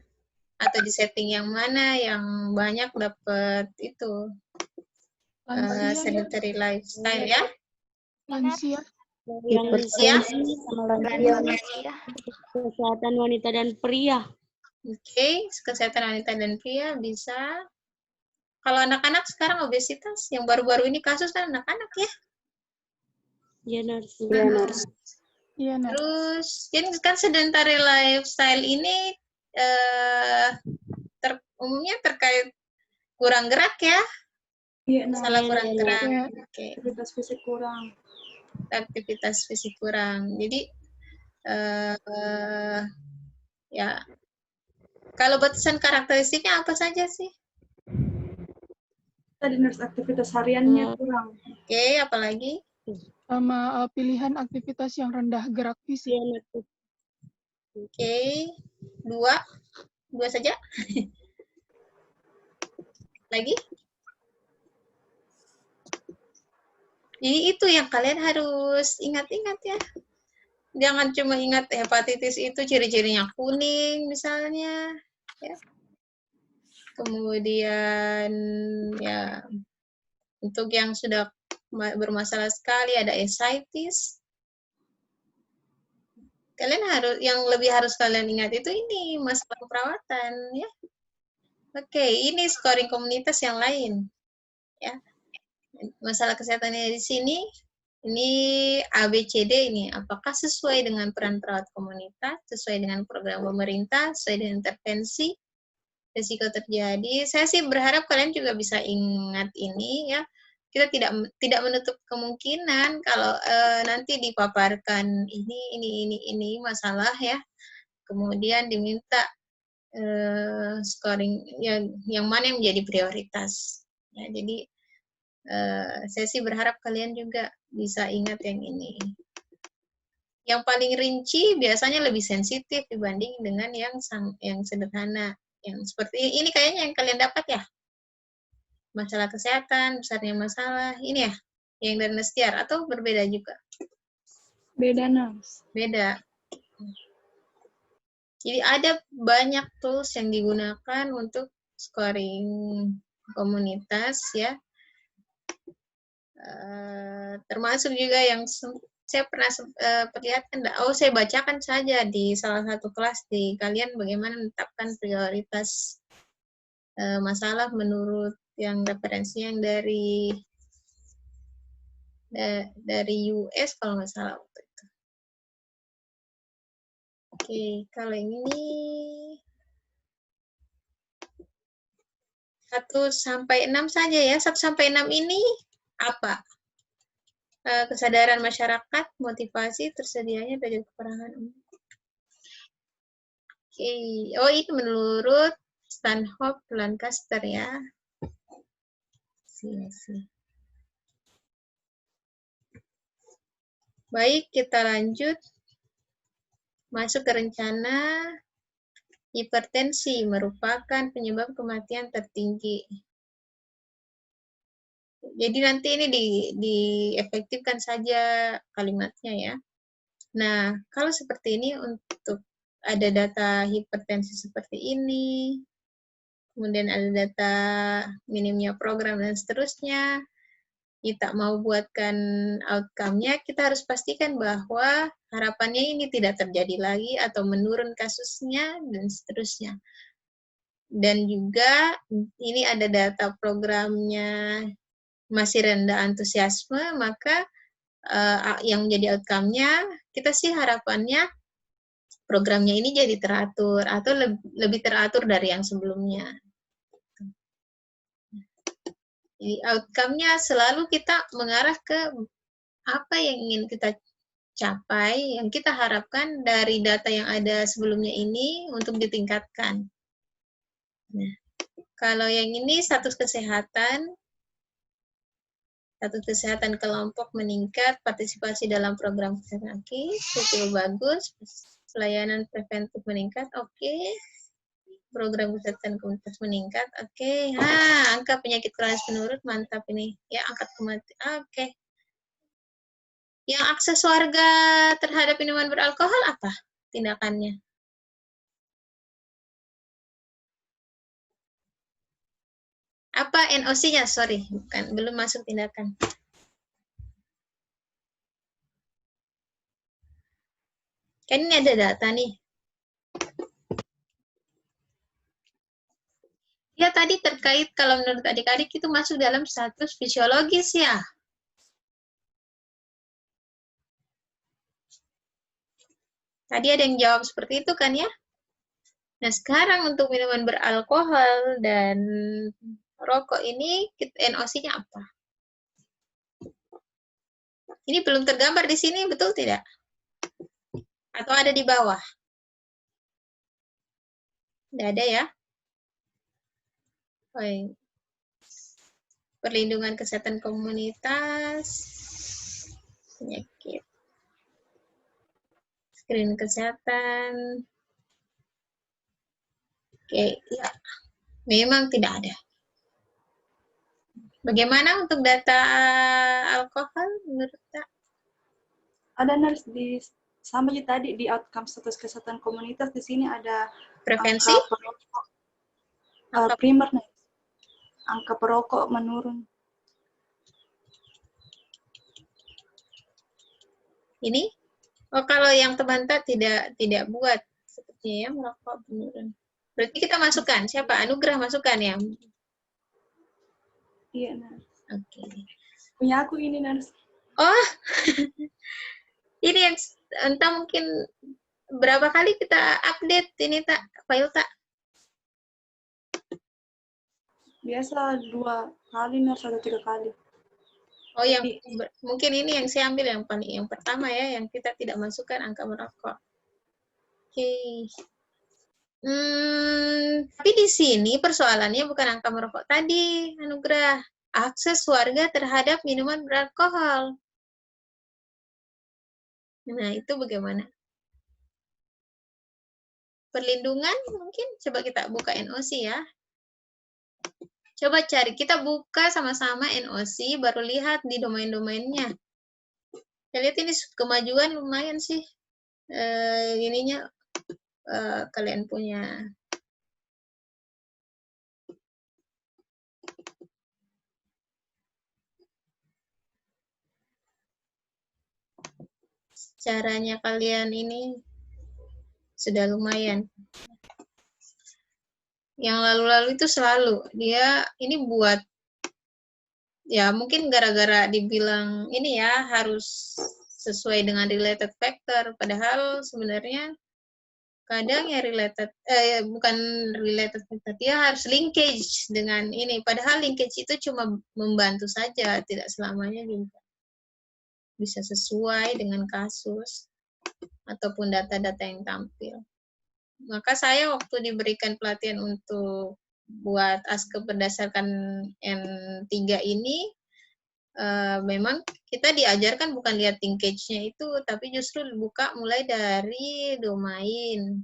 Atau di setting yang mana yang banyak dapat itu sedentary lifestyle ya? Lansia. Lansia. Kesehatan wanita dan pria. Oke, kesehatan wanita dan pria bisa. Kalau anak-anak sekarang obesitas, yang baru-baru ini kasus kan anak-anak ya? Iya, Nars. Iya, Nars. Terus, kan sedentary lifestyle ini umumnya terkait kurang gerak ya? Iya, Masalah kurang gerak. Iya. Oke. Aktivitas fisik kurang. Aktivitas fisik kurang. Jadi, ya, kalau batasan karakteristiknya apa saja sih? Tadi Nars aktivitas hariannya kurang. Oke, apalagi? Sama pilihan aktivitas yang rendah gerak fisik. Oke, dua saja. Lagi? Jadi itu yang kalian harus ingat-ingat ya. Jangan cuma ingat hepatitis itu ciri-cirinya kuning misalnya, ya. Kemudian ya untuk yang sudah bermasalah sekali ada ascites. Kalian yang lebih harus kalian ingat itu ini masalah perawatan ya. Oke, ini scoring komunitas yang lain ya. Masalah kesehatannya di sini ini ABCD ini apakah sesuai dengan peran perawat komunitas, sesuai dengan program pemerintah, sesuai dengan intervensi, risiko terjadi. Saya sih berharap kalian juga bisa ingat ini ya. Kita tidak menutup kemungkinan kalau nanti dipaparkan ini masalah ya. Kemudian diminta scoring yang mana yang menjadi prioritas. Ya, jadi saya sih berharap kalian juga bisa ingat yang ini. Yang paling rinci biasanya lebih sensitif dibanding dengan yang sederhana. Yang seperti ini kayaknya yang kalian dapat ya. Masalah kesehatan, besarnya masalah. Ini ya, yang dari Nestiar atau berbeda juga? Beda, Nars. Beda. Jadi ada banyak tools yang digunakan untuk scoring komunitas ya. Termasuk juga yang saya pernah perlihatkan, saya bacakan saja di salah satu kelas di kalian bagaimana menetapkan prioritas masalah menurut yang referensi yang dari US kalau nggak salah waktu itu. Oke, kalau yang ini 1 sampai 6 saja ya. 1 sampai 6 ini apa? Kesadaran masyarakat, motivasi, tersedianya baju keperangan umum. Oke, oh itu menurut Stanhope Lancaster ya. Sini. Baik, kita lanjut. Masuk ke rencana. Hipertensi merupakan penyebab kematian tertinggi. Jadi nanti ini diefektifkan saja kalimatnya ya. Nah, kalau seperti ini untuk ada data hipertensi seperti ini, kemudian ada data minimnya program dan seterusnya, kita mau buatkan outcome-nya, kita harus pastikan bahwa harapannya ini tidak terjadi lagi atau menurun kasusnya dan seterusnya. Dan juga ini ada data programnya masih rendah antusiasme, maka yang menjadi outcome-nya, kita sih harapannya programnya ini jadi teratur atau lebih teratur dari yang sebelumnya. Jadi outcome-nya selalu kita mengarah ke apa yang ingin kita capai, yang kita harapkan dari data yang ada sebelumnya ini untuk ditingkatkan. Nah, kalau yang ini status kesehatan kelompok meningkat, partisipasi dalam program kesehatan, oke, cukup bagus, pelayanan preventif meningkat, oke, program kesehatan komunitas meningkat, oke, angka penyakit kronis menurun, mantap ini, ya, angka kematian, oke. Yang akses warga terhadap minuman beralkohol apa tindakannya? Apa NOC-nya? Sorry, bukan, belum masuk tindakan. Kan ini ada data nih. Ya tadi terkait kalau menurut adik-adik itu masuk dalam status fisiologis ya. Tadi ada yang jawab seperti itu kan ya. Nah sekarang untuk minuman beralkohol dan rokok ini NOC-nya apa? Ini belum tergambar di sini, betul tidak? Atau ada di bawah? Tidak ada ya? Baik. Perlindungan kesehatan komunitas, penyakit, screening kesehatan. Oke, ya. Memang tidak ada. Bagaimana untuk data alkohol menurut Kak? Ada nurse di sama aja tadi di outcome status kesehatan komunitas di sini ada Prevensi? angka perokok primer nih. Angka perokok menurun. Ini? Oh, kalau yang teman tidak buat sepertinya ya merokok menurun. Berarti kita masukkan siapa? Anugrah masukkan ya? Iya, nurse. Oke. Punya aku ini, nurse. Oh, ini yang entah mungkin berapa kali kita update ini tak file tak? Biasa 2 kali nurse atau 3 kali. Oh, yang mungkin ini yang saya ambil yang pertama ya, yang kita tidak masukkan angka merokok. Oke. Tapi di sini persoalannya bukan angka merokok tadi, Anugrah. Akses warga terhadap minuman beralkohol. Nah, itu bagaimana? Perlindungan mungkin coba kita buka NOC ya. Coba cari, kita buka sama-sama NOC, baru lihat di domain-domainnya. Saya lihat ini kemajuan lumayan sih. Ininya kalian punya. Caranya kalian ini sudah lumayan. Yang lalu-lalu itu selalu dia ini buat ya mungkin gara-gara dibilang ini ya harus sesuai dengan related factor, padahal sebenarnya kadang ya related, bukan related, dia harus linkage dengan ini. Padahal linkage itu cuma membantu saja, tidak selamanya juga bisa sesuai dengan kasus ataupun data-data yang tampil. Maka saya waktu diberikan pelatihan untuk buat ASKE berdasarkan N3 ini, memang kita diajarkan bukan lihat linkage-nya itu, tapi justru buka mulai dari domain,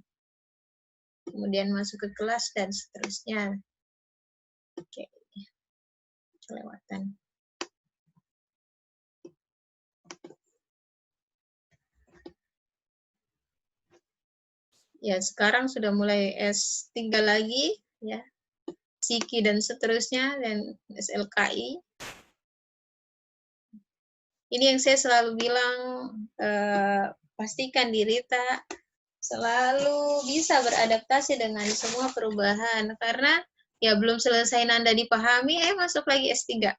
kemudian masuk ke kelas dan seterusnya. Oke, kelewatan. Ya, sekarang sudah mulai S3 lagi, ya, Psiki dan seterusnya, dan SLKI. Ini yang saya selalu bilang, pastikan diri tak selalu bisa beradaptasi dengan semua perubahan, karena ya belum selesai Nanda dipahami, masuk lagi S3.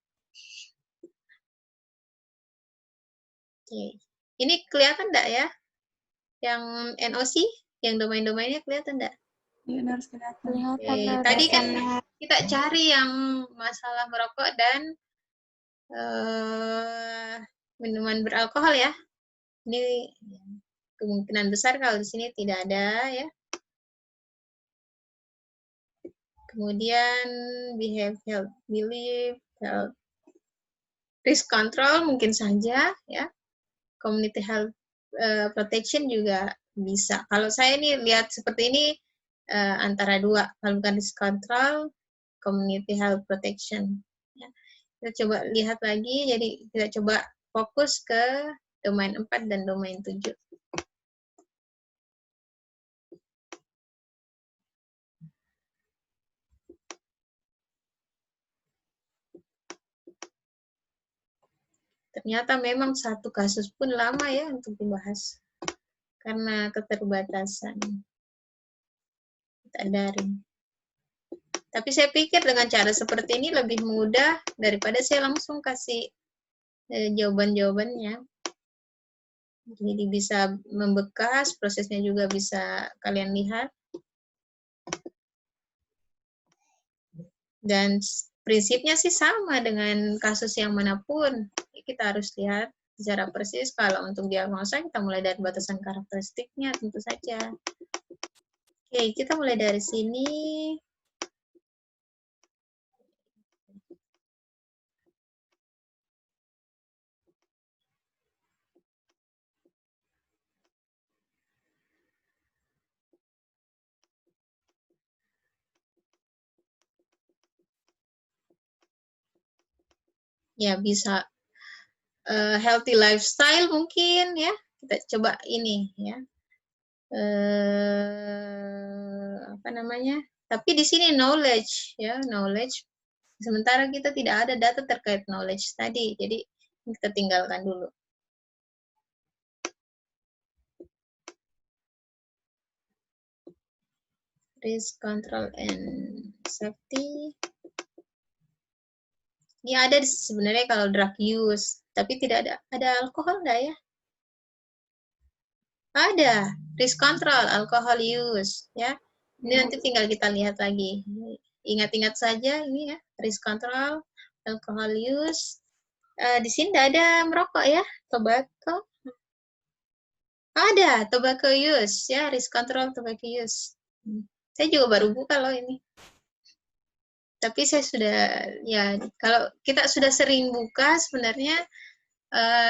Oke. Ini kelihatan enggak ya? Yang NOC, yang domain-domainnya kelihatan enggak? Iya, harus kelihatan. Oke. Tadi kan kita cari yang masalah merokok dan minuman beralkohol ya. Ini kemungkinan besar kalau di sini tidak ada ya. Kemudian behave health, belief, health, risk control mungkin saja ya. Community health protection juga bisa. Kalau saya ini lihat seperti ini antara dua, kalau bukan risk control, community health protection. Ya. Kita coba lihat lagi, jadi kita coba fokus ke domain 4 dan domain 7. Ternyata memang satu kasus pun lama ya untuk dibahas karena keterbatasan kita daring. Tapi saya pikir dengan cara seperti ini lebih mudah daripada saya langsung kasih jawaban-jawabannya. Jadi bisa membekas, prosesnya juga bisa kalian lihat. Dan prinsipnya sih sama dengan kasus yang manapun. Kita harus lihat secara persis. Kalau untuk diagnosa kita mulai dari batasan karakteristiknya tentu saja. Oke, kita mulai dari sini. Ya, bisa healthy lifestyle mungkin ya. Kita coba ini ya. Apa namanya? Tapi di sini knowledge ya, knowledge. Sementara kita tidak ada data terkait knowledge tadi. Jadi kita tinggalkan dulu. Risk control and safety. Ini ada sebenarnya kalau drug use, tapi tidak ada alkohol enggak ya? Ada, risk control, alcohol use, ya. Ini nanti tinggal kita lihat lagi. Ingat-ingat saja ini ya, risk control, alcohol use. Di sini tidak ada merokok ya, tobacco. Ada, tobacco use, ya, risk control, tobacco use. Saya juga baru buka loh ini. Tapi saya sudah, ya, kalau kita sudah sering buka, sebenarnya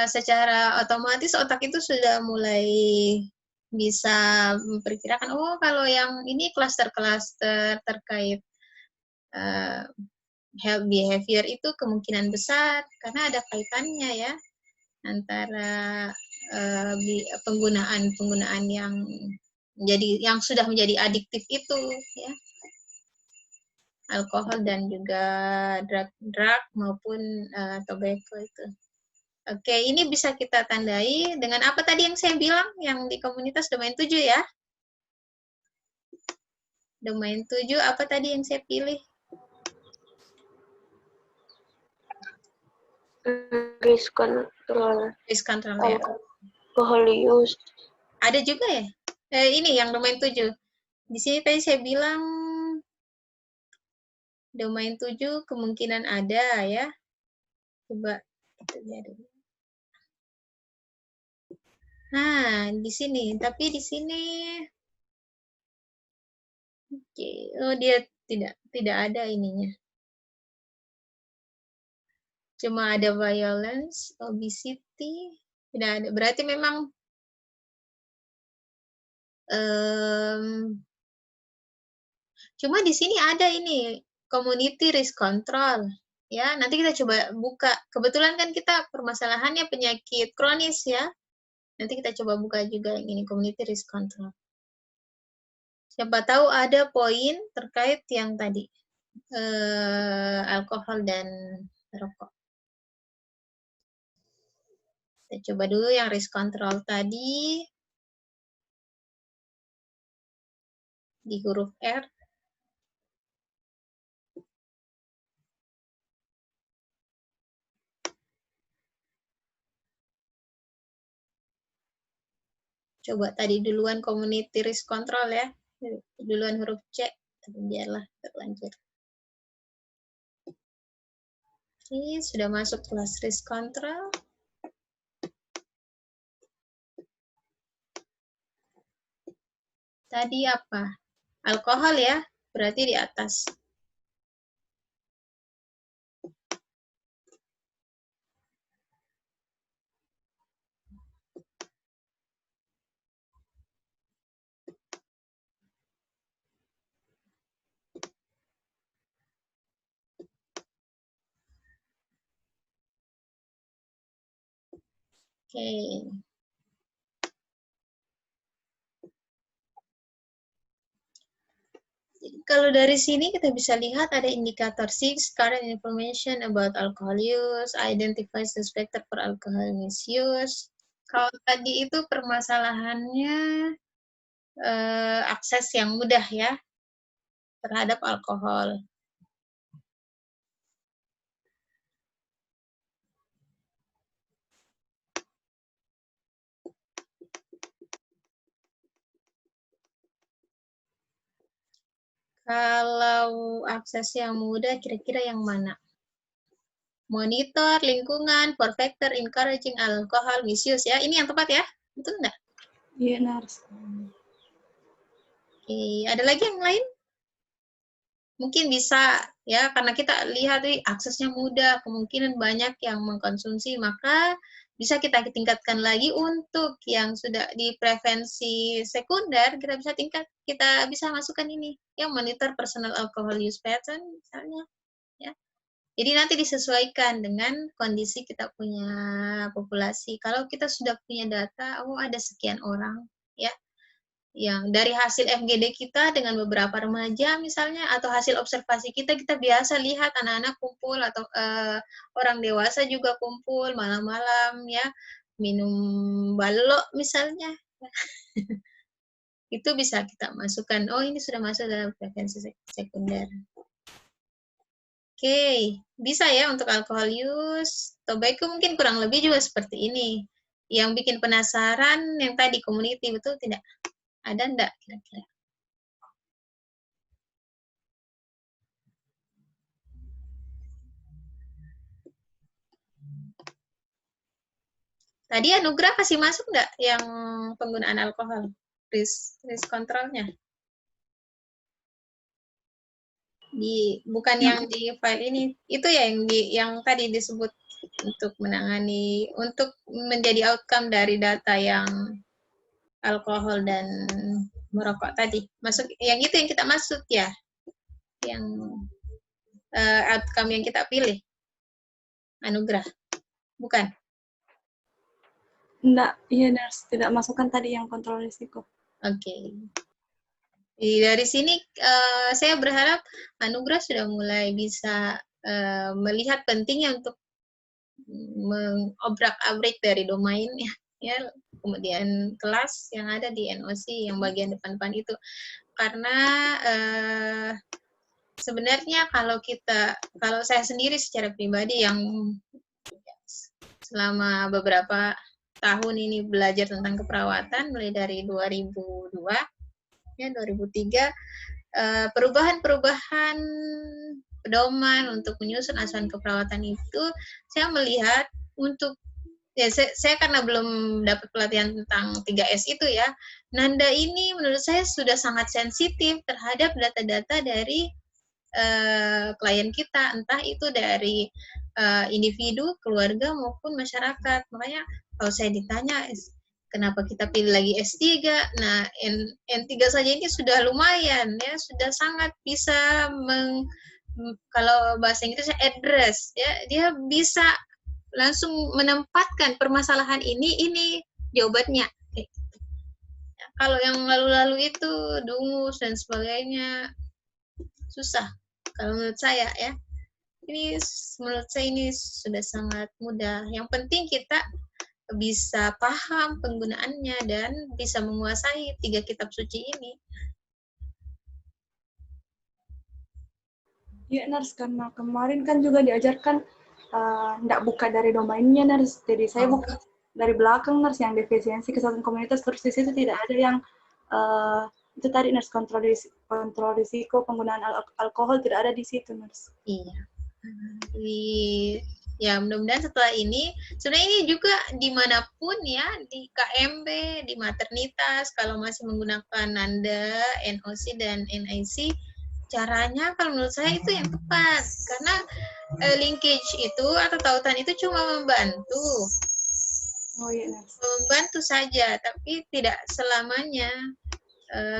secara otomatis otak itu sudah mulai bisa memperkirakan, oh kalau yang ini klaster-klaster terkait health behavior itu kemungkinan besar, karena ada kaitannya ya, antara penggunaan yang sudah menjadi adiktif itu, ya. Alkohol dan juga drug maupun tobacco itu. Oke, ini bisa kita tandai dengan apa tadi yang saya bilang, yang di komunitas domain 7 ya. Domain 7 apa tadi yang saya pilih? Risk control. Risk control ya. Alcohol use. Ada juga ya? Ini yang domain 7. Di sini tadi saya bilang domain 7 kemungkinan ada ya. Coba kita lihat dulu. Nah, di sini, tapi di sini oke. Oh, dia tidak ada ininya. Cuma ada violence, obesity, tidak ada. Berarti memang cuma di sini ada ini community risk control. Ya, nanti kita coba buka. Kebetulan kan kita permasalahannya penyakit kronis ya. Nanti kita coba buka juga yang ini community risk control. Siapa tahu ada poin terkait yang tadi alkohol dan rokok. Kita coba dulu yang risk control tadi di huruf R. Coba tadi duluan community risk control ya. Duluan huruf C, tapi biarlah terlanjur. Oke, sudah masuk kelas risk control. Tadi apa? Alkohol ya, berarti di atas. Oke. Kalau dari sini kita bisa lihat ada indikator 6, current information about alcohol use, identify suspected for alcohol misuse. Kalau tadi itu permasalahannya akses yang mudah ya terhadap alkohol. Kalau akses yang mudah, kira-kira yang mana? Monitor lingkungan, for factor encouraging alcohol misuse ya. Ini yang tepat ya? Betul enggak? Iya, Nars. Oke, ada lagi yang lain? Mungkin bisa ya, karena kita lihat aksesnya mudah, kemungkinan banyak yang mengkonsumsi, maka bisa kita tingkatkan lagi untuk yang sudah di prevensi sekunder, kita bisa masukkan ini, yang monitor personal alcohol use pattern misalnya, ya. Jadi nanti disesuaikan dengan kondisi kita punya populasi. Kalau kita sudah punya data, oh ada sekian orang, ya, yang dari hasil FGD kita dengan beberapa remaja misalnya, atau hasil observasi kita biasa lihat anak-anak kumpul atau orang dewasa juga kumpul malam-malam ya, minum balok misalnya. Itu bisa kita masukkan, oh ini sudah masuk dalam prevensi sekunder. Oke, bisa ya untuk alcohol use. Tobacco mungkin kurang lebih juga seperti ini. Yang bikin penasaran yang tadi community, betul tidak? Ada enggak kira-kira? Tadi Anugrah kasih masuk enggak yang penggunaan alkohol? Risk control-nya? Bukan yang di file ini. Itu ya yang tadi disebut untuk menangani, untuk menjadi outcome dari data yang alkohol dan merokok tadi. Masuk yang itu yang kita maksud ya. Yang outcome yang kita pilih. Anugrah. Bukan? Enggak, iya Nars, tidak masukkan tadi yang kontrol risiko. Oke. Dari sini saya berharap Anugrah sudah mulai bisa melihat pentingnya untuk mengobrak-abrik dari domain ya, kemudian kelas yang ada di NOC yang bagian depan-depan itu, karena sebenarnya kalau saya sendiri secara pribadi yang selama beberapa tahun ini belajar tentang keperawatan mulai dari 2002 ya 2003 perubahan-perubahan pedoman untuk menyusun asuhan keperawatan itu saya melihat untuk ya saya karena belum dapat pelatihan tentang 3S itu ya. Nanda ini menurut saya sudah sangat sensitif terhadap data-data dari klien kita, entah itu dari individu, keluarga maupun masyarakat. Makanya kalau saya ditanya kenapa kita pilih lagi S3, nah N3 saja ini sudah lumayan ya, sudah sangat bisa kalau bahasa Inggrisnya address ya, dia bisa langsung menempatkan permasalahan ini jawabannya. Ya, kalau yang lalu-lalu itu dungus dan sebagainya susah. Kalau menurut saya ya, ini menurut saya ini sudah sangat mudah. Yang penting kita bisa paham penggunaannya dan bisa menguasai 3 kitab suci ini. Ya, Nars, karena kemarin kan juga diajarkan nggak buka dari domainnya, Nars. Jadi saya buka dari belakang, Nars, yang defisiensi kesehatan komunitas, terus di situ tidak ada yang itu tadi, Nars, kontrol risiko penggunaan alkohol tidak ada di situ, Nars. Iya. Ya, mudah-mudahan setelah ini, sebenarnya ini juga dimanapun ya, di KMB, di maternitas, kalau masih menggunakan NANDA, NOC, dan NIC, caranya kalau menurut saya itu yang tepat. Karena linkage itu atau tautan itu cuma membantu. Oh iya, membantu saja, tapi tidak selamanya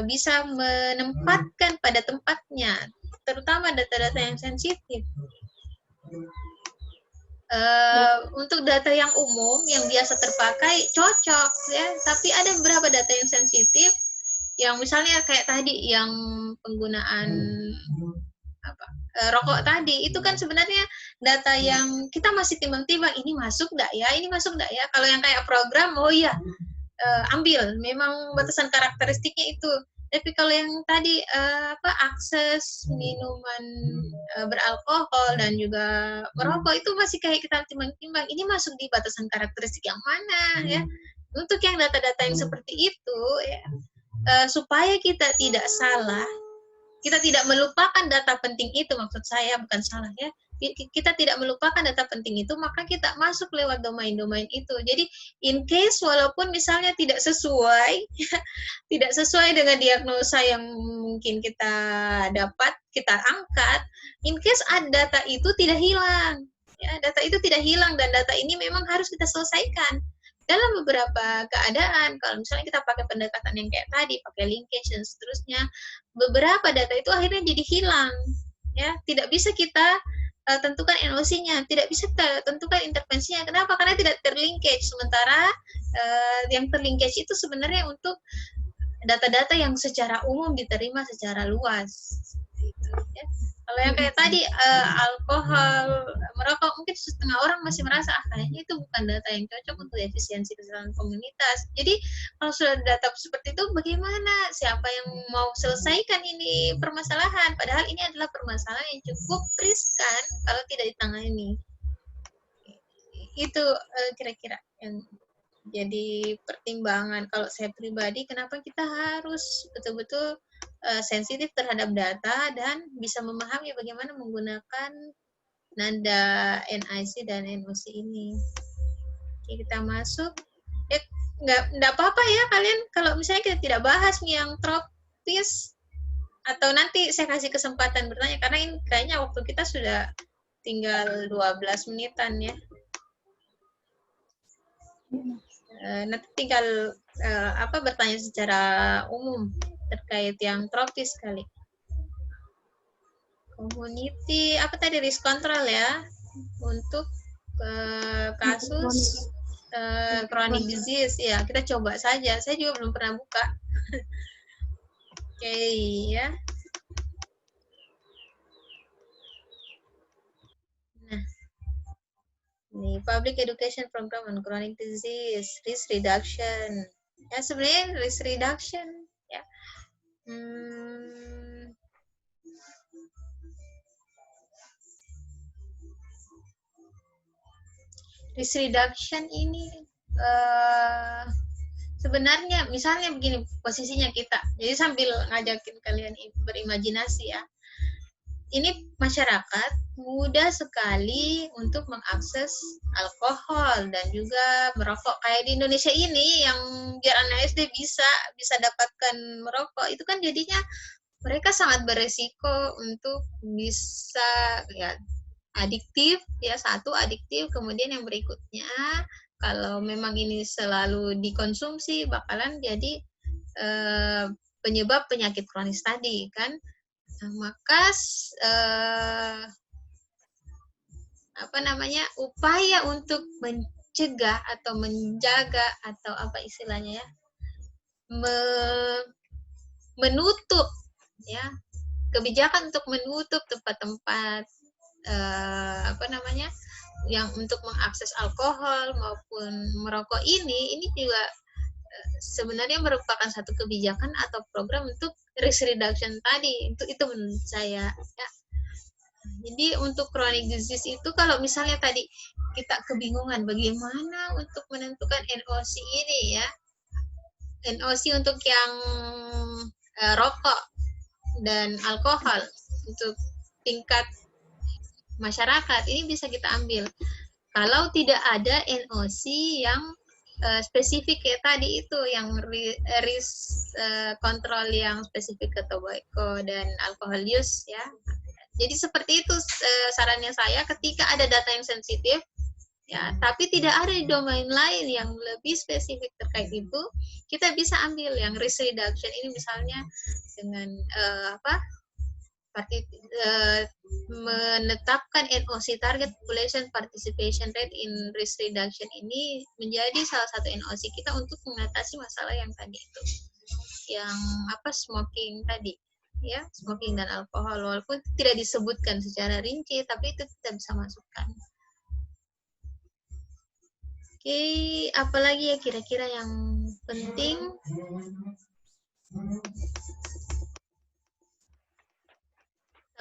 bisa menempatkan pada tempatnya, terutama data-data yang sensitif. Untuk data yang umum yang biasa terpakai cocok ya, tapi ada beberapa data yang sensitif yang misalnya kayak tadi yang penggunaan rokok tadi, itu kan sebenarnya data yang kita masih timbang-timbang, ini masuk nggak ya, ini masuk nggak ya. Kalau yang kayak program, oh iya, ambil, memang batasan karakteristiknya itu. Tapi kalau yang tadi akses minuman beralkohol dan juga merokok, itu masih kayak kita timbang-timbang, ini masuk di batasan karakteristik yang mana ya. Untuk yang data-data yang seperti itu ya, supaya kita tidak salah, kita tidak melupakan data penting itu, maksud saya bukan salah ya, kita tidak melupakan data penting itu, maka kita masuk lewat domain-domain itu. Jadi in case walaupun misalnya tidak sesuai tidak sesuai dengan diagnosa yang mungkin kita dapat, kita angkat, in case data itu tidak hilang ya, data itu tidak hilang, dan data ini memang harus kita selesaikan. Dalam beberapa keadaan, kalau misalnya kita pakai pendekatan yang kayak tadi, pakai linkage dan seterusnya, beberapa data itu akhirnya jadi hilang. Ya, tidak bisa kita tentukan NOC-nya, tidak bisa kita tentukan intervensinya. Kenapa? Karena tidak terlinkage. Sementara yang terlinkage itu sebenarnya untuk data-data yang secara umum diterima secara luas. Gitu, ya. Kalau yang kayak tadi alkohol, merokok, mungkin setengah orang masih merasa kayaknya itu bukan data yang cocok untuk efisiensi kesehatan komunitas. Jadi kalau sudah data seperti itu, bagaimana? Siapa yang mau selesaikan ini permasalahan? Padahal ini adalah permasalahan yang cukup riskan kalau tidak ditangani. Itu kira-kira yang jadi pertimbangan kalau saya pribadi, kenapa kita harus betul-betul sensitif terhadap data dan bisa memahami bagaimana menggunakan NANDA, NIC, dan NOC ini. Oke, kita masuk. Nggak apa-apa ya kalian kalau misalnya kita tidak bahas yang tropis, atau nanti saya kasih kesempatan bertanya, karena ini kayaknya waktu kita sudah tinggal 12 menitan ya. Nanti tinggal bertanya secara umum terkait yang tropis kali. Community apa tadi, risk control ya untuk kasus chronic disease ya, kita coba saja. Saya juga belum pernah buka. Oke, ya. Nah, ini public education program on chronic disease, risk reduction. Ya, sebenarnya risk reduction ya. Risk reduction ini sebenarnya misalnya begini posisinya kita, jadi sambil ngajakin kalian berimajinasi ya, ini masyarakat mudah sekali untuk mengakses alkohol dan juga merokok. Kayak di Indonesia ini yang biar anak SD bisa dapatkan merokok, itu kan jadinya mereka sangat beresiko untuk bisa ya adiktif ya, satu adiktif, kemudian yang berikutnya kalau memang ini selalu dikonsumsi bakalan jadi penyebab penyakit kronis tadi kan. Nah, maka upaya untuk mencegah atau menjaga atau apa istilahnya ya, menutup ya, kebijakan untuk menutup tempat-tempat yang untuk mengakses alkohol maupun merokok ini juga sebenarnya merupakan satu kebijakan atau program untuk risk reduction tadi. Itu menurut saya ya. Jadi untuk chronic disease itu kalau misalnya tadi kita kebingungan bagaimana untuk menentukan NOC ini ya, NOC untuk yang rokok dan alkohol untuk tingkat masyarakat, ini bisa kita ambil kalau tidak ada NOC yang spesifik kayak tadi itu, yang risk control yang spesifik ke tobacco dan alcohol use ya. Jadi seperti itu sarannya saya, ketika ada data yang sensitif ya, tapi tidak ada di domain lain yang lebih spesifik terkait itu, kita bisa ambil yang risk reduction ini misalnya dengan menetapkan NOC target population participation rate in risk reduction ini menjadi salah satu NOC kita untuk mengatasi masalah yang tadi itu, yang smoking tadi ya, smoking dan alkohol, walaupun tidak disebutkan secara rinci tapi itu kita bisa masukkan. Oke, apalagi ya kira-kira yang penting?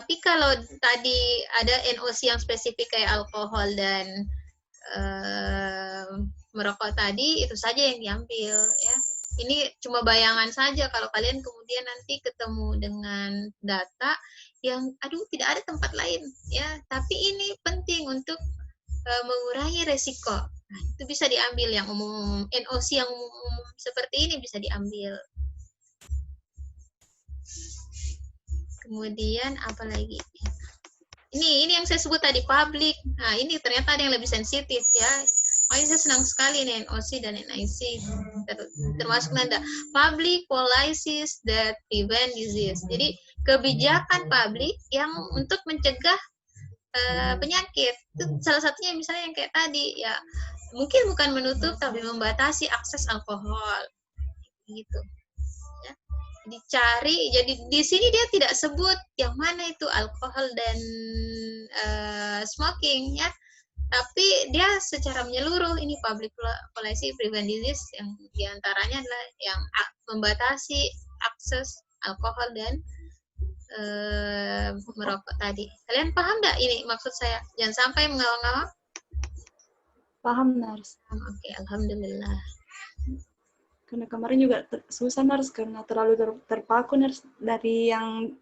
Tapi kalau tadi ada NOC yang spesifik kayak alkohol dan merokok tadi, itu saja yang diambil ya. Ini cuma bayangan saja, kalau kalian kemudian nanti ketemu dengan data yang tidak ada tempat lain ya, tapi ini penting untuk mengurangi resiko. Nah, itu bisa diambil yang umum, NOC yang umum seperti ini bisa diambil. Kemudian apa lagi? Ini yang saya sebut tadi public. Nah, ini ternyata ada yang lebih sensitif ya. Makanya saya senang sekali nih NOC dan NIC. Termasuk nada public policies that prevent disease. Jadi kebijakan publik yang untuk mencegah penyakit. Itu salah satunya misalnya yang kayak tadi ya. Mungkin bukan menutup tapi membatasi akses alkohol. Gitu. Dicari, jadi di sini dia tidak sebut yang mana itu alkohol dan smoking ya, tapi dia secara menyeluruh ini public policy prevent disease, yang diantaranya adalah yang membatasi akses alkohol dan merokok tadi. Kalian paham nggak ini maksud saya? Jangan sampai mengawang-awang. Paham, Nars. Oke, alhamdulillah. Karena kemarin juga susah, Nars, karena terlalu terpaku, Nars, dari yang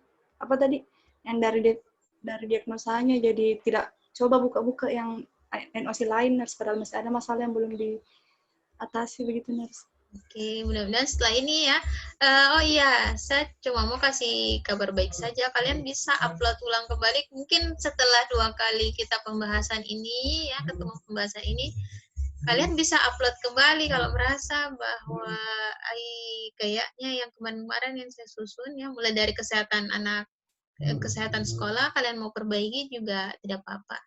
yang dari diagnosanya, jadi tidak coba buka-buka yang NOC lain, Nars, padahal masih ada masalah yang belum diatasi begitu, Nars. Oke, mudah-mudahan setelah ini ya. Oh iya, saya cuma mau kasih kabar baik saja. Kalian bisa upload ulang kembali. Mungkin setelah 2 kali kita pembahasan ini ya, ketemu pembahasan ini, kalian bisa upload kembali kalau merasa bahwa kayaknya yang kemarin-kemarin yang saya susun ya, mulai dari kesehatan anak, kesehatan sekolah, kalian mau perbaiki juga tidak apa-apa.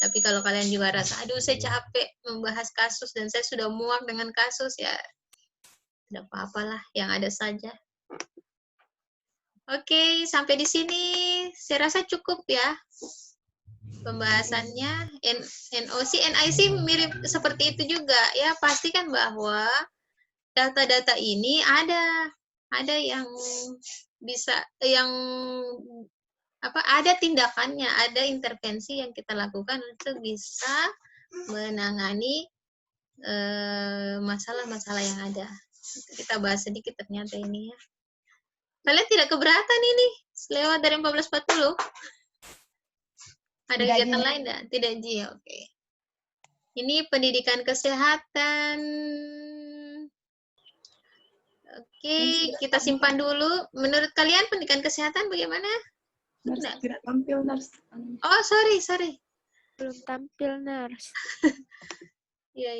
Tapi kalau kalian juga rasa, aduh saya capek membahas kasus dan saya sudah muak dengan kasus, ya tidak apa-apalah, yang ada saja. Oke, sampai di sini saya rasa cukup ya pembahasannya. NOC, NIC mirip seperti itu juga ya. Pastikan bahwa data-data ini ada yang bisa, yang ada tindakannya, ada intervensi yang kita lakukan untuk bisa menangani masalah-masalah yang ada. Kita bahas sedikit ternyata ini ya. Kalian tidak keberatan ini lewat dari 14.40? Ada kegiatan lain enggak? Tidak, Ji. Oke. Ini pendidikan kesehatan. Oke, kita simpan dulu. Menurut kalian pendidikan kesehatan bagaimana? Tidak tampil, Nars. Oh, sorry. Belum tampil, Nars. Iya.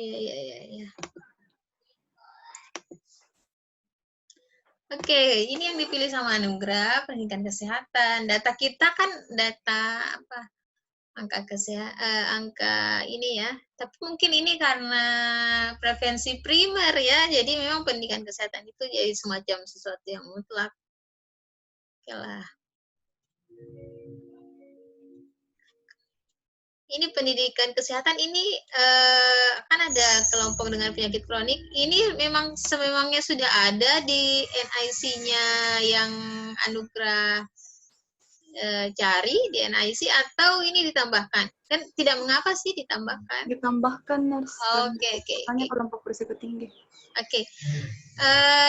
Oke, ini yang dipilih sama Anugrah, pendidikan kesehatan. Data kita kan data apa? Angka ini ya. Tapi mungkin ini karena prevensi primer ya. Jadi memang pendidikan kesehatan itu jadi semacam sesuatu yang mutlak. Oke lah. Ini pendidikan kesehatan ini kan ada kelompok dengan penyakit kronik. Ini memang sememangnya sudah ada di NIC-nya yang Anugrah cari di NIC atau ini ditambahkan? Kan tidak mengapa sih ditambahkan? Ditambahkan, Nars. Oke. Hanya kelompok berisiko tinggi. Oke.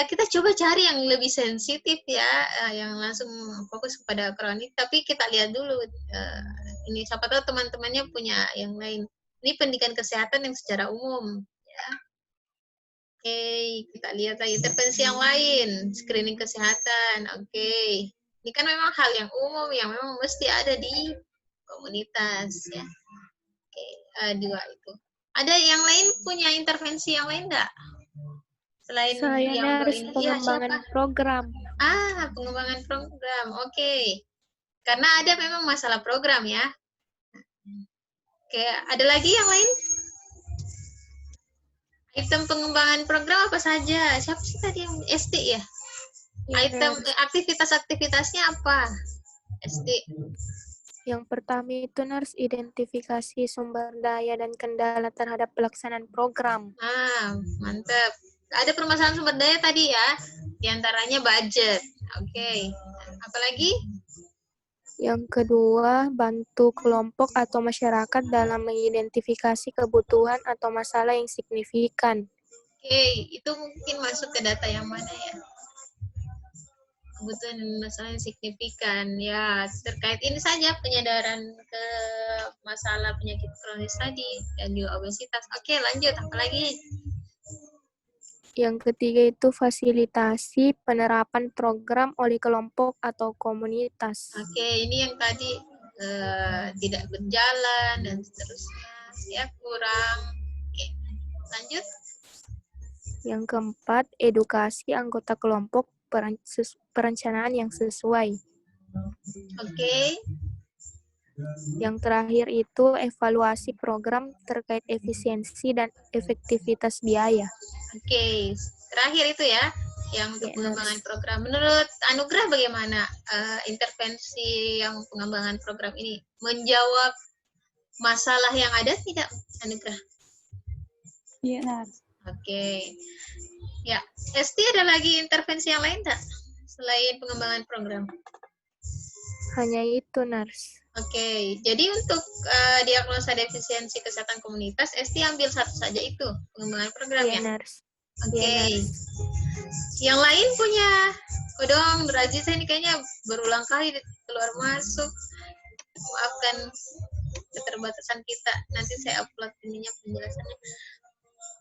Kita coba cari yang lebih sensitif ya, yang langsung fokus kepada kronik. Tapi kita lihat dulu. Ini siapa tahu teman-temannya punya yang lain. Ini pendidikan kesehatan yang secara umum. Ya. Oke, kita lihat lagi intervensi yang lain. Screening kesehatan. Oke. Ini kan memang hal yang umum yang memang mesti ada di komunitas ya. Oke, dua itu. Ada yang lain punya intervensi yang lain enggak? Selain yang harus ini, pengembangan program. Pengembangan program. Oke. Karena ada memang masalah program ya. Oke, ada lagi yang lain? Item pengembangan program apa saja? Siapa sih tadi yang SD ya? Item aktivitas-aktivitasnya apa? SD. Yang pertama itu Nars, identifikasi sumber daya dan kendala terhadap pelaksanaan program. Mantap. Ada permasalahan sumber daya tadi ya, di antaranya budget. Oke. Apalagi? Yang kedua, bantu kelompok atau masyarakat dalam mengidentifikasi kebutuhan atau masalah yang signifikan. Oke, itu mungkin masuk ke data yang mana ya? Kebutuhan dan masalah yang signifikan. Ya, terkait ini saja penyadaran ke masalah penyakit kronis tadi dan juga obesitas. Oke, lanjut. Apalagi? Yang ketiga itu fasilitasi penerapan program oleh kelompok atau komunitas. Oke, ini yang tadi tidak berjalan dan seterusnya. Ya, kurang. Oke, lanjut. Yang keempat, edukasi anggota kelompok perencanaan yang sesuai. Oke. Yang terakhir itu evaluasi program terkait efisiensi dan efektivitas biaya. Oke, terakhir itu ya, yang untuk pengembangan program. Menurut Anugrah bagaimana intervensi yang pengembangan program ini? Menjawab masalah yang ada tidak, Anugrah? Iya, Nars. Oke. Ya, ST ada lagi intervensi yang lain tak? Selain pengembangan program? Hanya itu, Nars. Oke, jadi untuk diagnosa defisiensi kesehatan komunitas, ST ambil satu saja itu, pengembangan program ya? Nars. Oke. Yang lain punya? Dong, Raji, saya ini kayaknya berulang kali keluar masuk. Maafkan keterbatasan kita. Nanti saya upload ininya penjelasannya.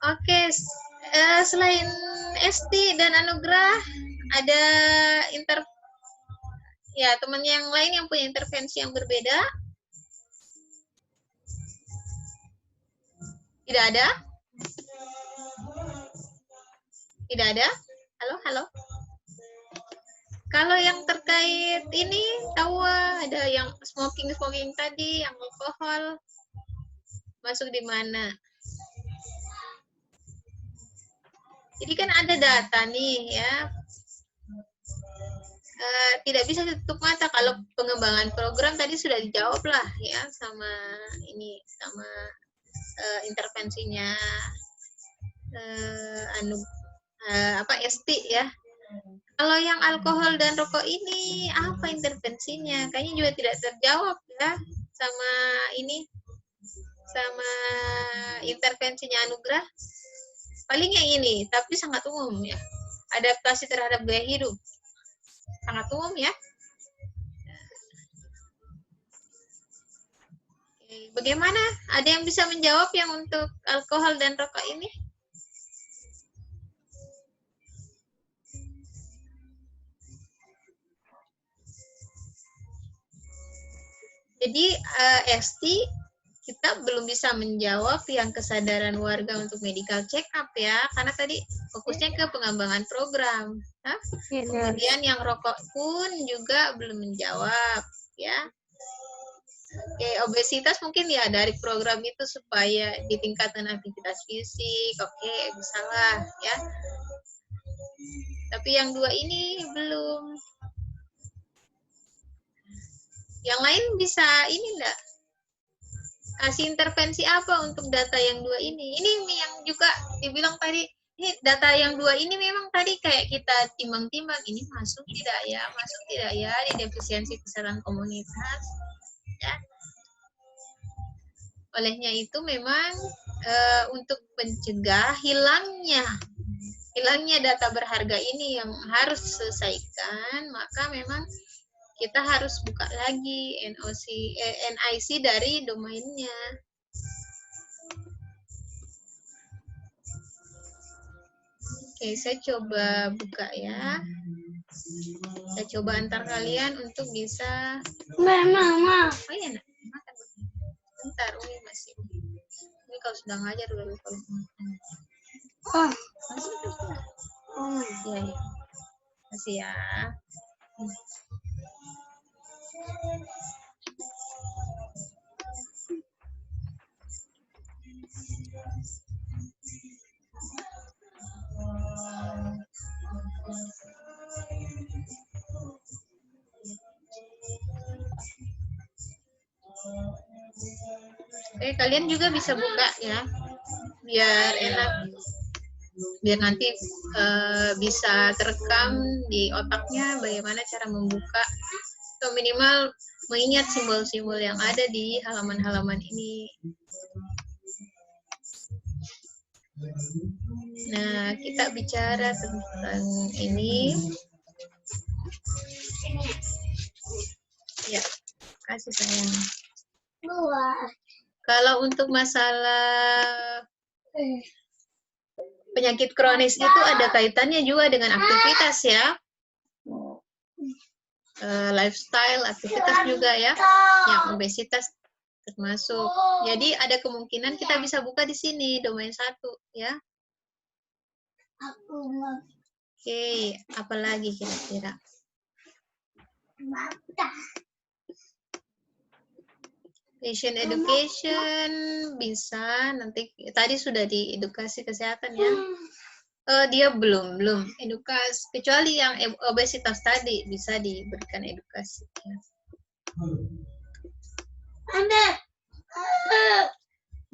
Oke, selain ST dan Anugrah, ada teman yang lain yang punya intervensi yang berbeda? Tidak ada? Tidak ada? Halo? Kalau yang terkait ini, tahu ada yang smoking tadi, yang alkohol, masuk di mana? Jadi kan ada data nih ya. Tidak bisa ditutup mata kalau pengembangan program tadi sudah dijawab lah ya sama intervensinya ST ya. Kalau yang alkohol dan rokok ini apa intervensinya? Kayaknya juga tidak terjawab ya sama intervensinya Anugrah. paling yang ini, tapi sangat umum ya. Adaptasi terhadap gaya hidup. Sangat umum ya. Oke, bagaimana? Ada yang bisa menjawab yang untuk alkohol dan rokok ini? Jadi ST kita belum bisa menjawab yang kesadaran warga untuk medical check up ya, karena tadi fokusnya ke pengembangan program. Nah, kemudian yang rokok pun juga belum menjawab ya. Oke, obesitas mungkin ya dari program itu supaya ditingkatkan aktivitas fisik, oke, bisa lah ya. Tapi yang dua ini belum. Yang lain bisa ini enggak? Kasih intervensi apa untuk data yang dua ini? Ini yang juga dibilang tadi, ini data yang dua ini memang tadi kayak kita timbang-timbang, ini masuk tidak ya di defisiensi kesehatan komunitas. Ya. Olehnya itu memang untuk mencegah hilangnya data berharga ini yang harus diselesaikan, maka memang kita harus buka lagi NIC dari domainnya. Oke, saya coba buka ya. Saya coba antar kalian untuk bisa. Mama. Oh iya, nak. Makan. Bentar, Umi masih. Ini kalau sudah ngajar dulu kalau. Ya. Masih ya. Oke, kalian juga bisa buka ya, biar enak, biar nanti bisa terekam di otaknya bagaimana cara membuka, atau minimal mengingat simbol-simbol yang ada di halaman-halaman ini. Nah, kita bicara tentang ini. Ya, kasih sayang. Kalau untuk masalah penyakit kronis itu ada kaitannya juga dengan aktivitas ya. Lifestyle, aktivitas juga ya. Yang obesitas termasuk. Jadi ada kemungkinan kita bisa buka di sini domain 1 ya. Oke, apalagi kira-kira? Patient education bisa nanti, tadi sudah di edukasi kesehatan ya. Dia belum edukasi, kecuali yang obesitas tadi bisa diberikan edukasi ya.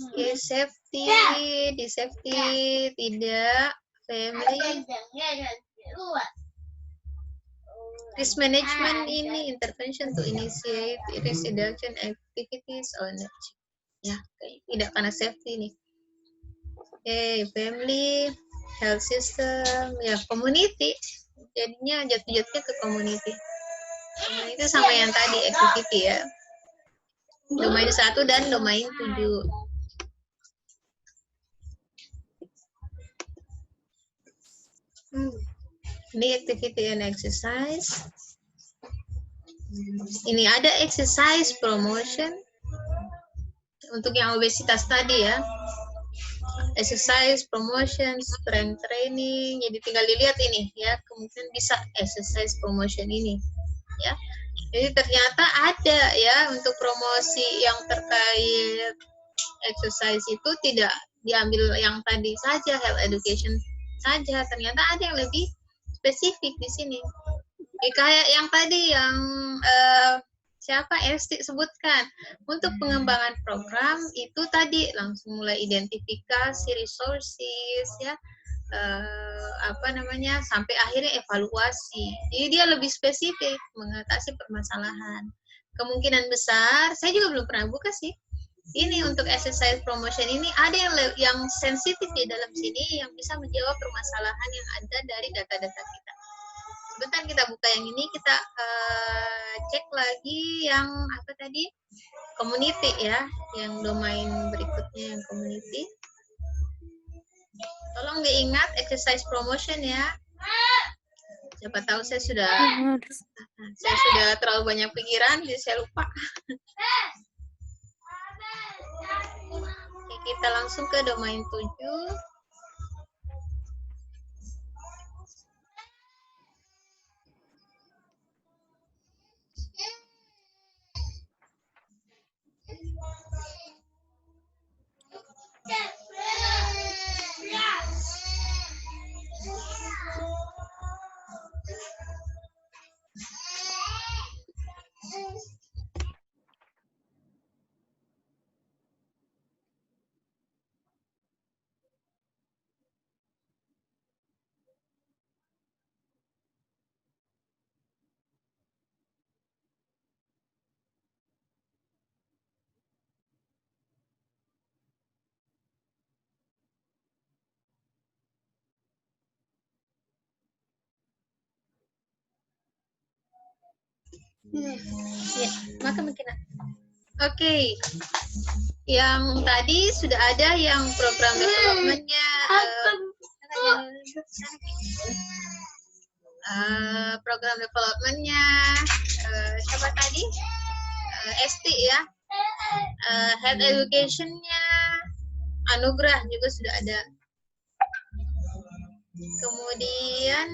Oke, safety, di safety tidak, family. Risk management ini intervention to initiate risk reduction activities on ya, tidak karena safety nih. Oke, family, health system, ya community. Jadinya jatuh-jatuhnya ke community. Community sama yang tadi activity ya. Domain 1 dan domain 7. Ini activity and exercise. Ini ada exercise promotion untuk yang obesitas tadi ya. Exercise promotion, strength training. Jadi tinggal dilihat ini ya, kemungkinan bisa exercise promotion ini ya. Jadi ternyata ada ya untuk promosi yang terkait exercise itu tidak diambil yang tadi saja, health education saja. Ternyata ada yang lebih spesifik di sini. Kayak yang tadi yang siapa Esti sebutkan, untuk pengembangan program itu tadi langsung mulai identifikasi resources ya, sampai akhirnya evaluasi. Jadi dia lebih spesifik mengatasi permasalahan. Kemungkinan besar, saya juga belum pernah buka sih, Ini untuk exercise promotion ini ada yang sensitif di dalam sini yang bisa menjawab permasalahan yang ada dari data-data kita. Sebentar kita buka yang ini, kita cek lagi yang apa tadi? Community ya, yang domain berikutnya yang community. Tolong diingat exercise promotion ya. Siapa tahu saya sudah terlalu banyak pikiran, jadi saya lupa. Oke, kita langsung ke domain 7. Ya, maka mungkin. Oke. Yang tadi sudah ada yang program development-nya program development-nya siapa tadi? ST ya. Health education-nya Anugrah juga sudah ada. Kemudian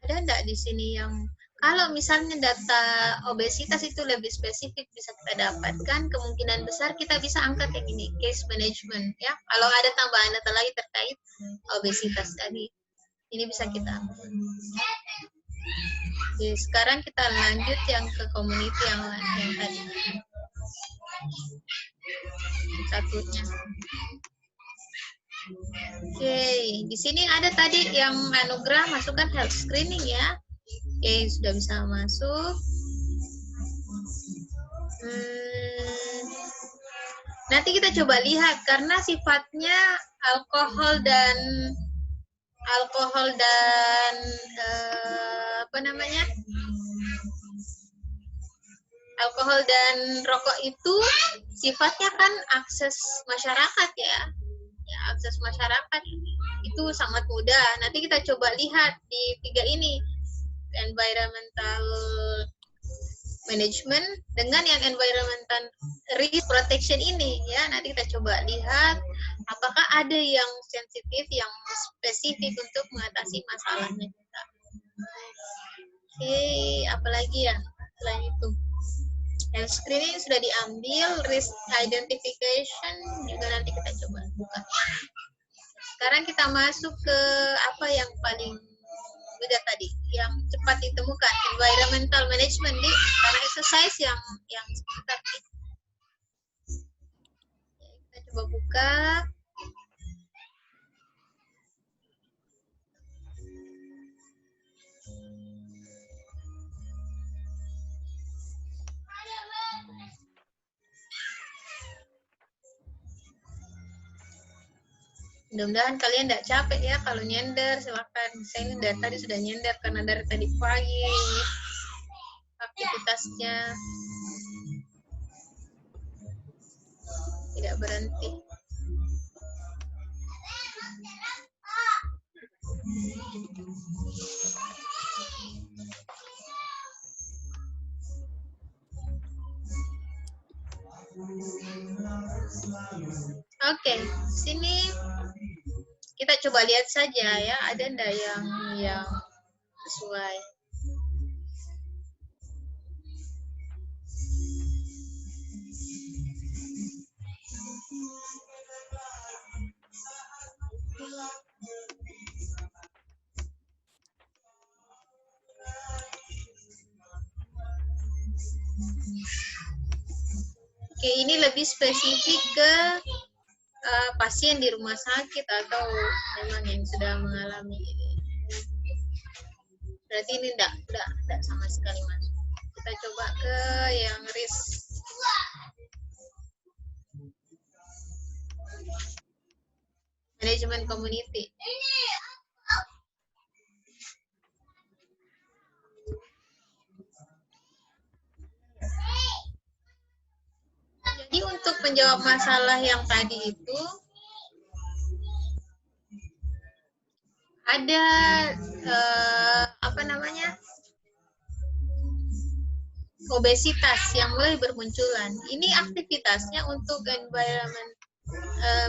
ada enggak di sini yang kalau misalnya data obesitas itu lebih spesifik bisa kita dapatkan, kemungkinan besar kita bisa angkat yang ini, case management ya. Kalau ada tambahan data lagi terkait obesitas tadi, ini bisa kita angkat. Oke, sekarang kita lanjut yang ke community yang tadi. Satunya. Oke, di sini ada tadi yang Anugrah masukkan health screening ya. Oke, sudah bisa masuk. Nanti kita coba lihat karena sifatnya alkohol dan apa namanya? Alkohol dan rokok itu sifatnya kan akses masyarakat ya. Ya, akses masyarakat itu sangat mudah. Nanti kita coba lihat di 3 ini. Environmental management dengan yang environmental risk protection ini ya, nanti kita coba lihat apakah ada yang sensitif, yang spesifik untuk mengatasi masalahnya kita. Oke, apalagi ya selain itu, health screening sudah diambil, risk identification juga nanti kita coba buka. Sekarang kita masuk ke apa yang paling mudah tadi, yang cepat ditemukan, environmental management di karena exercise yang sebentar. Kita coba buka. Mudah-mudahan kalian tidak capek ya kalau nyender, silakan. Saya ini dari tadi sudah nyender karena dari tadi pagi aktivitasnya tidak berhenti. Oke, sini kita coba lihat saja ya, ada enggak yang sesuai. Oke, ini lebih spesifik ke pasien di rumah sakit atau memang yang sudah mengalami ini. Berarti ini enggak sama sekali masuk. Kita coba ke yang risk Management community. Jadi untuk menjawab masalah yang tadi itu ada apa namanya, obesitas yang mulai bermunculan. Ini aktivitasnya untuk environment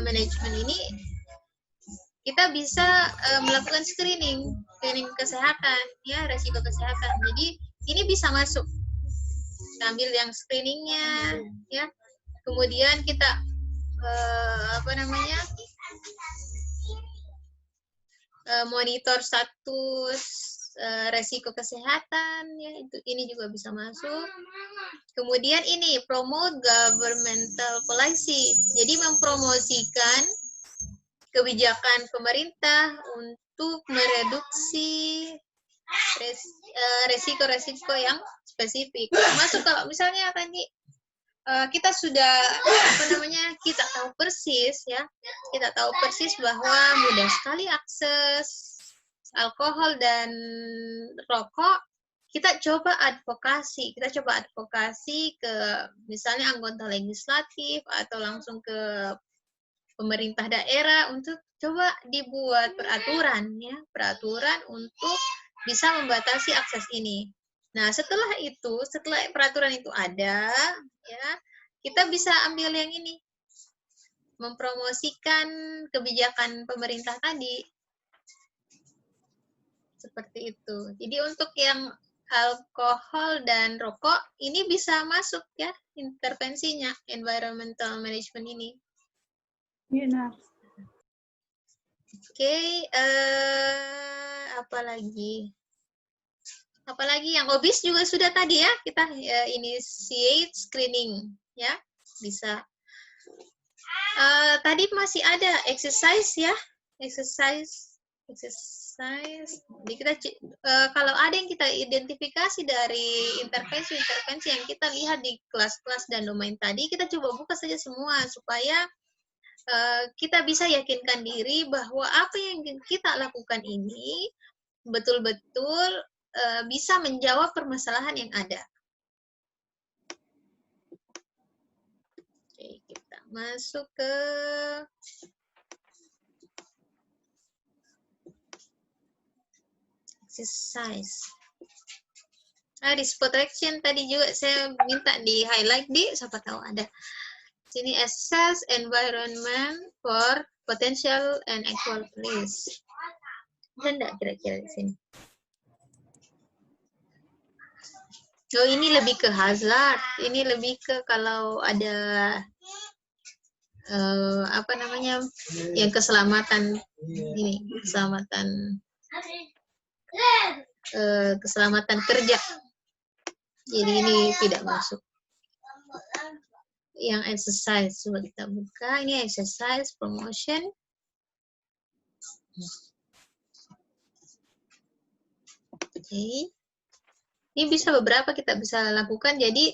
management ini kita bisa melakukan screening kesehatan, ya, resiko kesehatan. Jadi ini bisa masuk. Kita ambil yang screeningnya, ya. Kemudian kita apa namanya, monitor status resiko kesehatan, ya, itu ini juga bisa masuk. Kemudian ini promote governmental policy, jadi mempromosikan kebijakan pemerintah untuk mereduksi resiko-resiko yang spesifik. Termasuk kalau misalnya tadi kita sudah apa namanya, kita tahu persis, ya, kita tahu persis bahwa mudah sekali akses alkohol dan rokok. Kita coba advokasi ke misalnya anggota legislatif atau langsung ke pemerintah daerah untuk coba dibuat peraturan, ya, peraturan untuk bisa membatasi akses ini. Nah, setelah peraturan itu ada, ya, kita bisa ambil yang ini, mempromosikan kebijakan pemerintah tadi. Seperti itu. Jadi untuk yang alkohol dan rokok ini bisa masuk, ya, intervensinya environmental management ini. Iya, nah. Oke, apalagi yang obes juga sudah tadi, ya, kita initiate screening, ya, bisa. Tadi masih ada exercise, ya, exercise. Jadi kita kalau ada yang kita identifikasi dari intervensi yang kita lihat di kelas-kelas dan domain tadi, kita coba buka saja semua supaya kita bisa yakinkan diri bahwa apa yang kita lakukan ini betul-betul bisa menjawab permasalahan yang ada. Oke, kita masuk ke exercise. Di spot action tadi juga saya minta di highlight siapa tahu ada. Sini assess environment for potential and actual risk. Ada enggak kira-kira di sini? Oh, ini lebih ke hazard. Ini lebih ke kalau ada apa namanya, yang keselamatan ini, keselamatan kerja. Jadi ini tidak masuk. Yang exercise, coba kita buka. Ini exercise promotion. Oke. Ini bisa beberapa kita bisa lakukan. Jadi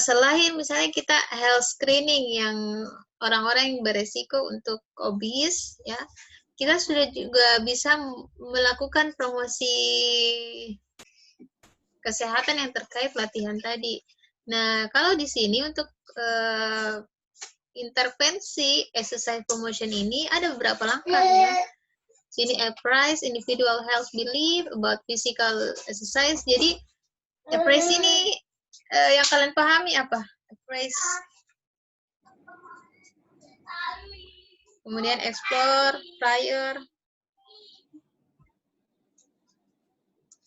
selain misalnya kita health screening yang orang-orang yang beresiko untuk obes, ya, kita sudah juga bisa melakukan promosi kesehatan yang terkait latihan tadi. Nah, kalau di sini untuk intervensi exercise promotion ini ada beberapa langkah, ya. Sini appraise individual health belief about physical exercise. Jadi appraise ini yang kalian pahami apa? Appraise. Kemudian explore, prior.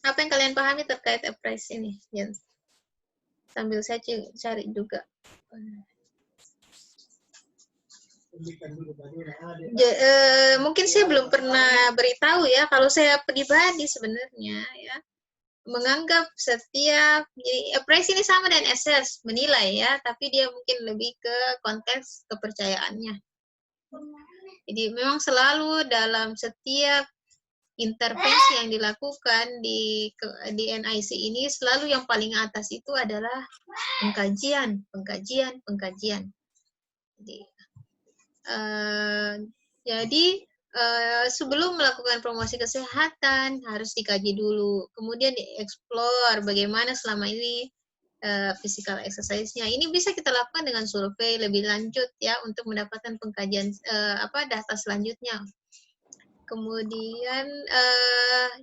Apa yang kalian pahami terkait appraise ini? Jens? Sambil saya cari juga. Mungkin saya belum pernah beritahu, ya, kalau saya pribadi sebenarnya, ya, menganggap setiap, jadi appraise ini sama dengan assess, menilai, ya, tapi dia mungkin lebih ke konteks kepercayaannya. Jadi memang selalu dalam setiap intervensi yang dilakukan di NIC ini selalu yang paling atas itu adalah pengkajian. Jadi Jadi sebelum melakukan promosi kesehatan harus dikaji dulu, kemudian dieksplor bagaimana selama ini physical exercise-nya. Ini bisa kita lakukan dengan survei lebih lanjut ya untuk mendapatkan pengkajian data selanjutnya. Kemudian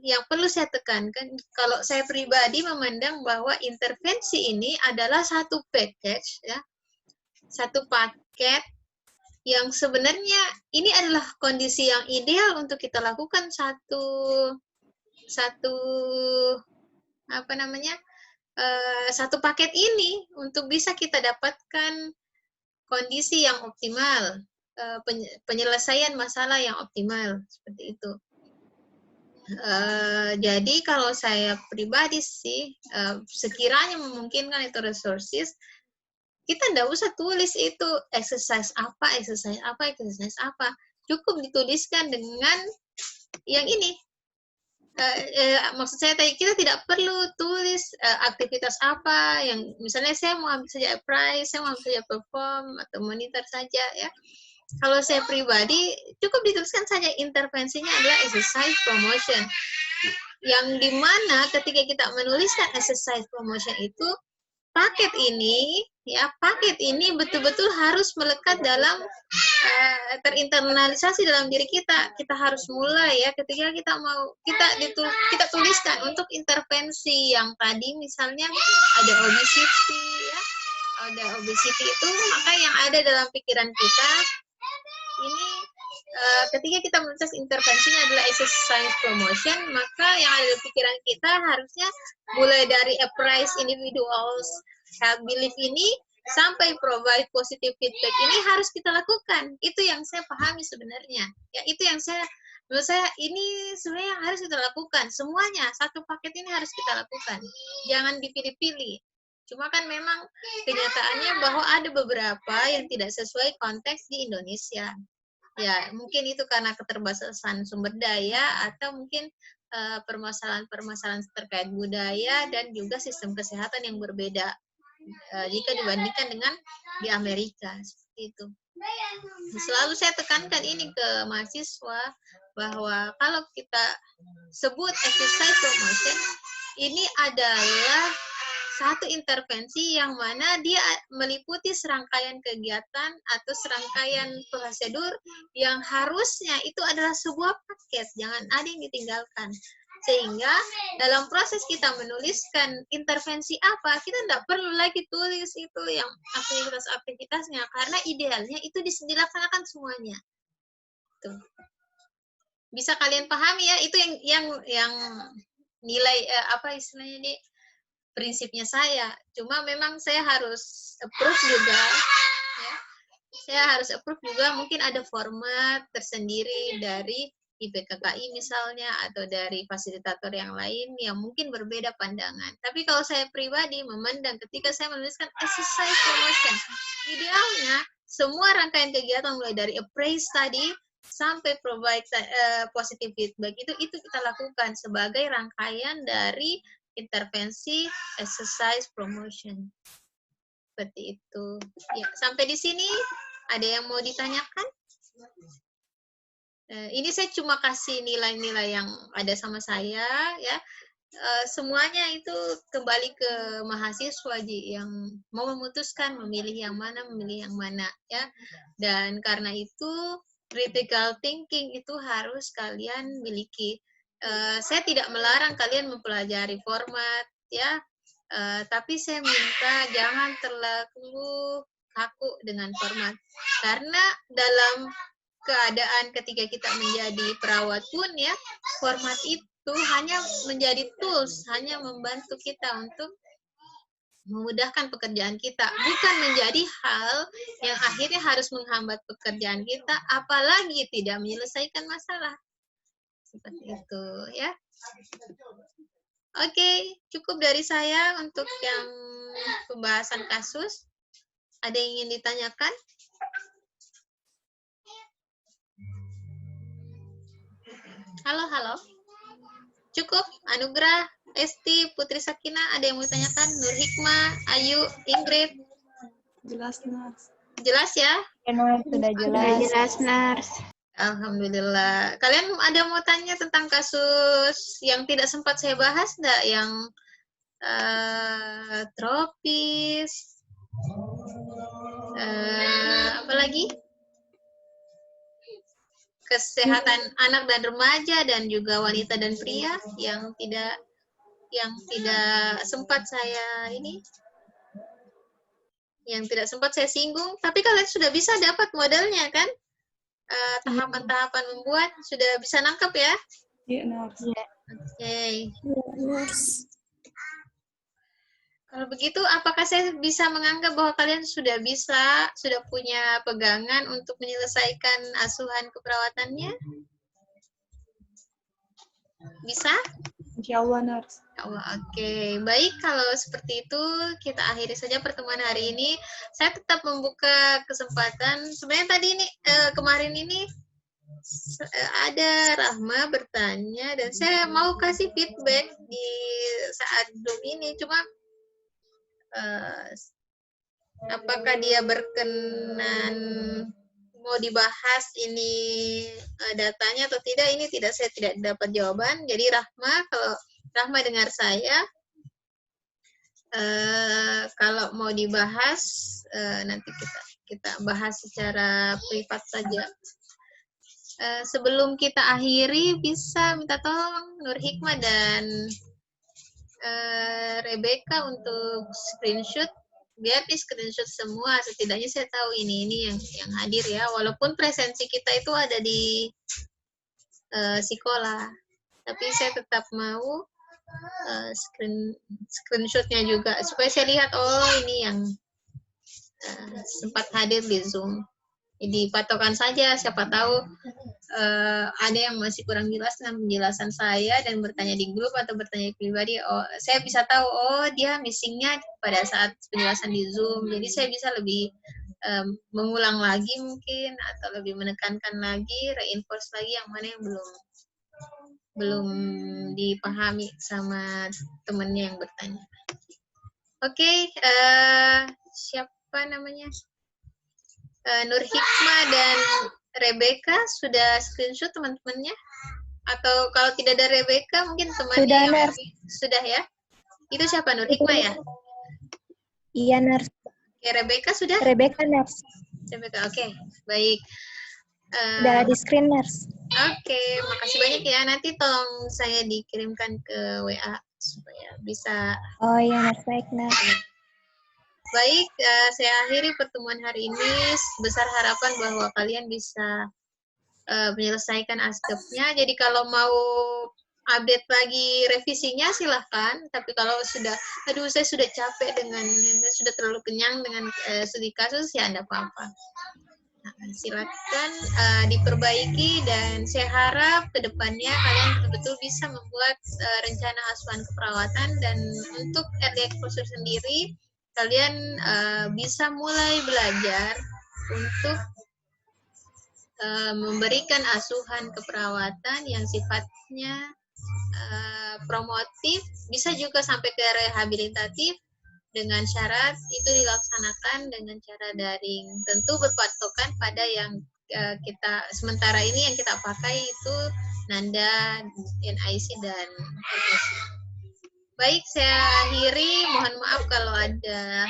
yang perlu saya tekankan, kalau saya pribadi memandang bahwa intervensi ini adalah satu package ya, satu paket yang sebenarnya ini adalah kondisi yang ideal untuk kita lakukan satu paket ini untuk bisa kita dapatkan kondisi yang optimal, penyelesaian masalah yang optimal seperti itu. Jadi kalau saya pribadi sih, sekiranya memungkinkan itu resources, kita nggak usah tulis itu exercise apa. Cukup dituliskan dengan yang ini. Maksud saya tadi, kita tidak perlu tulis aktivitas apa yang misalnya saya mau ambil saja price, saya mau ambil saja perform atau monitor saja ya. Kalau saya pribadi cukup dituliskan saja intervensinya adalah exercise promotion. Yang dimana ketika kita menuliskan exercise promotion itu paket ini betul-betul harus melekat dalam terinternalisasi dalam diri kita. Kita harus mulai ya ketika kita tuliskan untuk intervensi yang tadi misalnya ada obesity ya. Ada obesity itu, maka yang ada dalam pikiran kita ini ketika kita menulis intervensinya adalah exercise promotion, maka yang ada di pikiran kita harusnya mulai dari appraise individuals health belief ini sampai provide positive feedback ini harus kita lakukan. Itu yang saya pahami sebenarnya. Ya, itu yang menurut saya ini sebenarnya yang harus kita lakukan. Semuanya, satu paket ini harus kita lakukan. Jangan dipilih-pilih. Cuma kan memang kenyataannya bahwa ada beberapa yang tidak sesuai konteks di Indonesia. Ya, mungkin itu karena keterbatasan sumber daya atau mungkin permasalahan-permasalahan terkait budaya dan juga sistem kesehatan yang berbeda jika dibandingkan dengan di Amerika seperti itu. Selalu saya tekankan ini ke mahasiswa bahwa kalau kita sebut exercise promotion ini adalah satu intervensi yang mana dia meliputi serangkaian kegiatan atau serangkaian prosedur yang harusnya itu adalah sebuah paket, jangan ada yang ditinggalkan. Sehingga dalam proses kita menuliskan intervensi apa, kita tidak perlu lagi tulis itu yang aktivitas-aktivitasnya, karena idealnya itu dilaksanakan semuanya. Tuh. Bisa kalian pahami ya, itu yang nilai istilahnya ini prinsipnya saya. Cuma memang saya harus approve juga, ya. Saya harus approve juga, mungkin ada format tersendiri dari IPKKI misalnya, atau dari fasilitator yang lain yang mungkin berbeda pandangan. Tapi kalau saya pribadi memandang ketika saya menuliskan exercise promotion, idealnya semua rangkaian kegiatan mulai dari appraise tadi sampai provide positive feedback itu kita lakukan sebagai rangkaian dari intervensi exercise promotion. Seperti itu. Ya, sampai di sini ada yang mau ditanyakan? Ini saya cuma kasih nilai-nilai yang ada sama saya ya. Semuanya itu kembali ke mahasiswa yang mau memutuskan memilih yang mana ya. Dan karena itu critical thinking itu harus kalian miliki. Saya tidak melarang kalian mempelajari format ya, tapi saya minta jangan terlalu kaku dengan format, karena dalam keadaan ketika kita menjadi perawat pun ya, format itu hanya menjadi tools, hanya membantu kita untuk memudahkan pekerjaan kita, bukan menjadi hal yang akhirnya harus menghambat pekerjaan kita, apalagi tidak menyelesaikan masalah. Seperti itu ya. Oke, cukup dari saya untuk yang pembahasan kasus. Ada yang ingin ditanyakan? Halo. Cukup? Anugrah, Esti, Putri Sakina, ada yang mau ditanyakan? Nur Hikmah, Ayu, Ingrid? Jelas, Nars. Jelas ya? Ya, Nars, sudah jelas. Sudah jelas, Nars. Alhamdulillah. Kalian ada mau tanya tentang kasus yang tidak sempat saya bahas enggak? Yang tropis, apa lagi? Kesehatan anak dan remaja dan juga wanita dan pria yang tidak sempat saya singgung, tapi kalian sudah bisa dapat modelnya kan? Tahapan-tahapan membuat sudah bisa nangkep ya? Iya, Nars. Oke. Kalau begitu, apakah saya bisa menganggap bahwa kalian sudah punya pegangan untuk menyelesaikan asuhan keperawatannya? Bisa? Insya Allah, Nars. Oke. Baik, kalau seperti itu, kita akhiri saja pertemuan hari ini. Saya tetap membuka kesempatan. Sebenarnya tadi kemarin ini, ada Rahma bertanya, dan saya mau kasih feedback di saat Zoom ini, cuma apakah dia berkenan mau dibahas ini datanya atau tidak, ini saya tidak dapat jawaban. Jadi Rahma, kalau Rahma dengar saya, kalau mau dibahas nanti kita bahas secara privat saja. Sebelum kita akhiri, bisa minta tolong Nur Hikmah dan Rebecca untuk screenshot, biar di screenshot semua, setidaknya saya tahu ini yang hadir ya, walaupun presensi kita itu ada di sekolah, tapi saya tetap mau screenshotnya juga supaya saya lihat, oh ini yang sempat hadir di Zoom. Jadi patokan saja, siapa tahu ada yang masih kurang jelas dengan penjelasan saya dan bertanya di grup atau bertanya pribadi, saya bisa tahu, dia missingnya pada saat penjelasan di Zoom, jadi saya bisa lebih mengulang lagi mungkin, atau lebih menekankan lagi, reinforce lagi yang mana yang belum dipahami sama temannya yang bertanya. Oke, siapa namanya? Nur Hikmah dan Rebecca sudah screenshot teman-temannya? Atau kalau tidak ada Rebecca, mungkin temannya Sudah, yang Nars. Sudah ya? Itu siapa, Nur Hikmah ya? Iya, Nars. Oke, Rebecca sudah? Rebecca, Nars. Rebecca, oke. Baik. Udah di screen, Nars. Oke, makasih banyak ya. Nanti tolong saya dikirimkan ke WA supaya bisa. Oh iya, Nars. Baik, Nars. Baik, saya akhiri pertemuan hari ini. Besar harapan bahwa kalian bisa menyelesaikan askepnya. Jadi kalau mau update lagi revisinya silahkan. Tapi kalau saya sudah capek saya sudah terlalu kenyang dengan studi kasus, ya enggak apa-apa. Nah, silakan diperbaiki, dan saya harap ke depannya kalian betul-betul bisa membuat rencana asuhan keperawatan, dan untuk RD Exposure sendiri kalian bisa mulai belajar untuk memberikan asuhan keperawatan yang sifatnya promotif, bisa juga sampai ke rehabilitatif, dengan syarat itu dilaksanakan dengan cara daring. Tentu berpatokan pada yang sementara ini yang kita pakai itu Nanda, NIC, dan RPC. Baik, saya akhiri. Mohon maaf kalau ada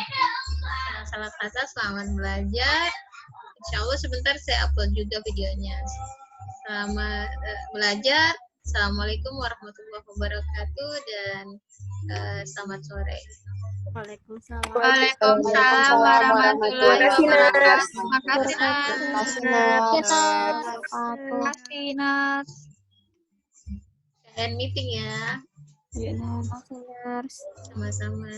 salah kata. Selamat belajar. Insya Allah sebentar saya upload juga videonya. Selamat belajar. Assalamualaikum warahmatullahi wabarakatuh, dan selamat sore. Waalaikumsalam. Waalaikumsalam warahmatullahi wabarakatuh. Terima kasih, Terima kasih, Nas. Dan meeting ya. Iya, Nars. Nars. Sama-sama.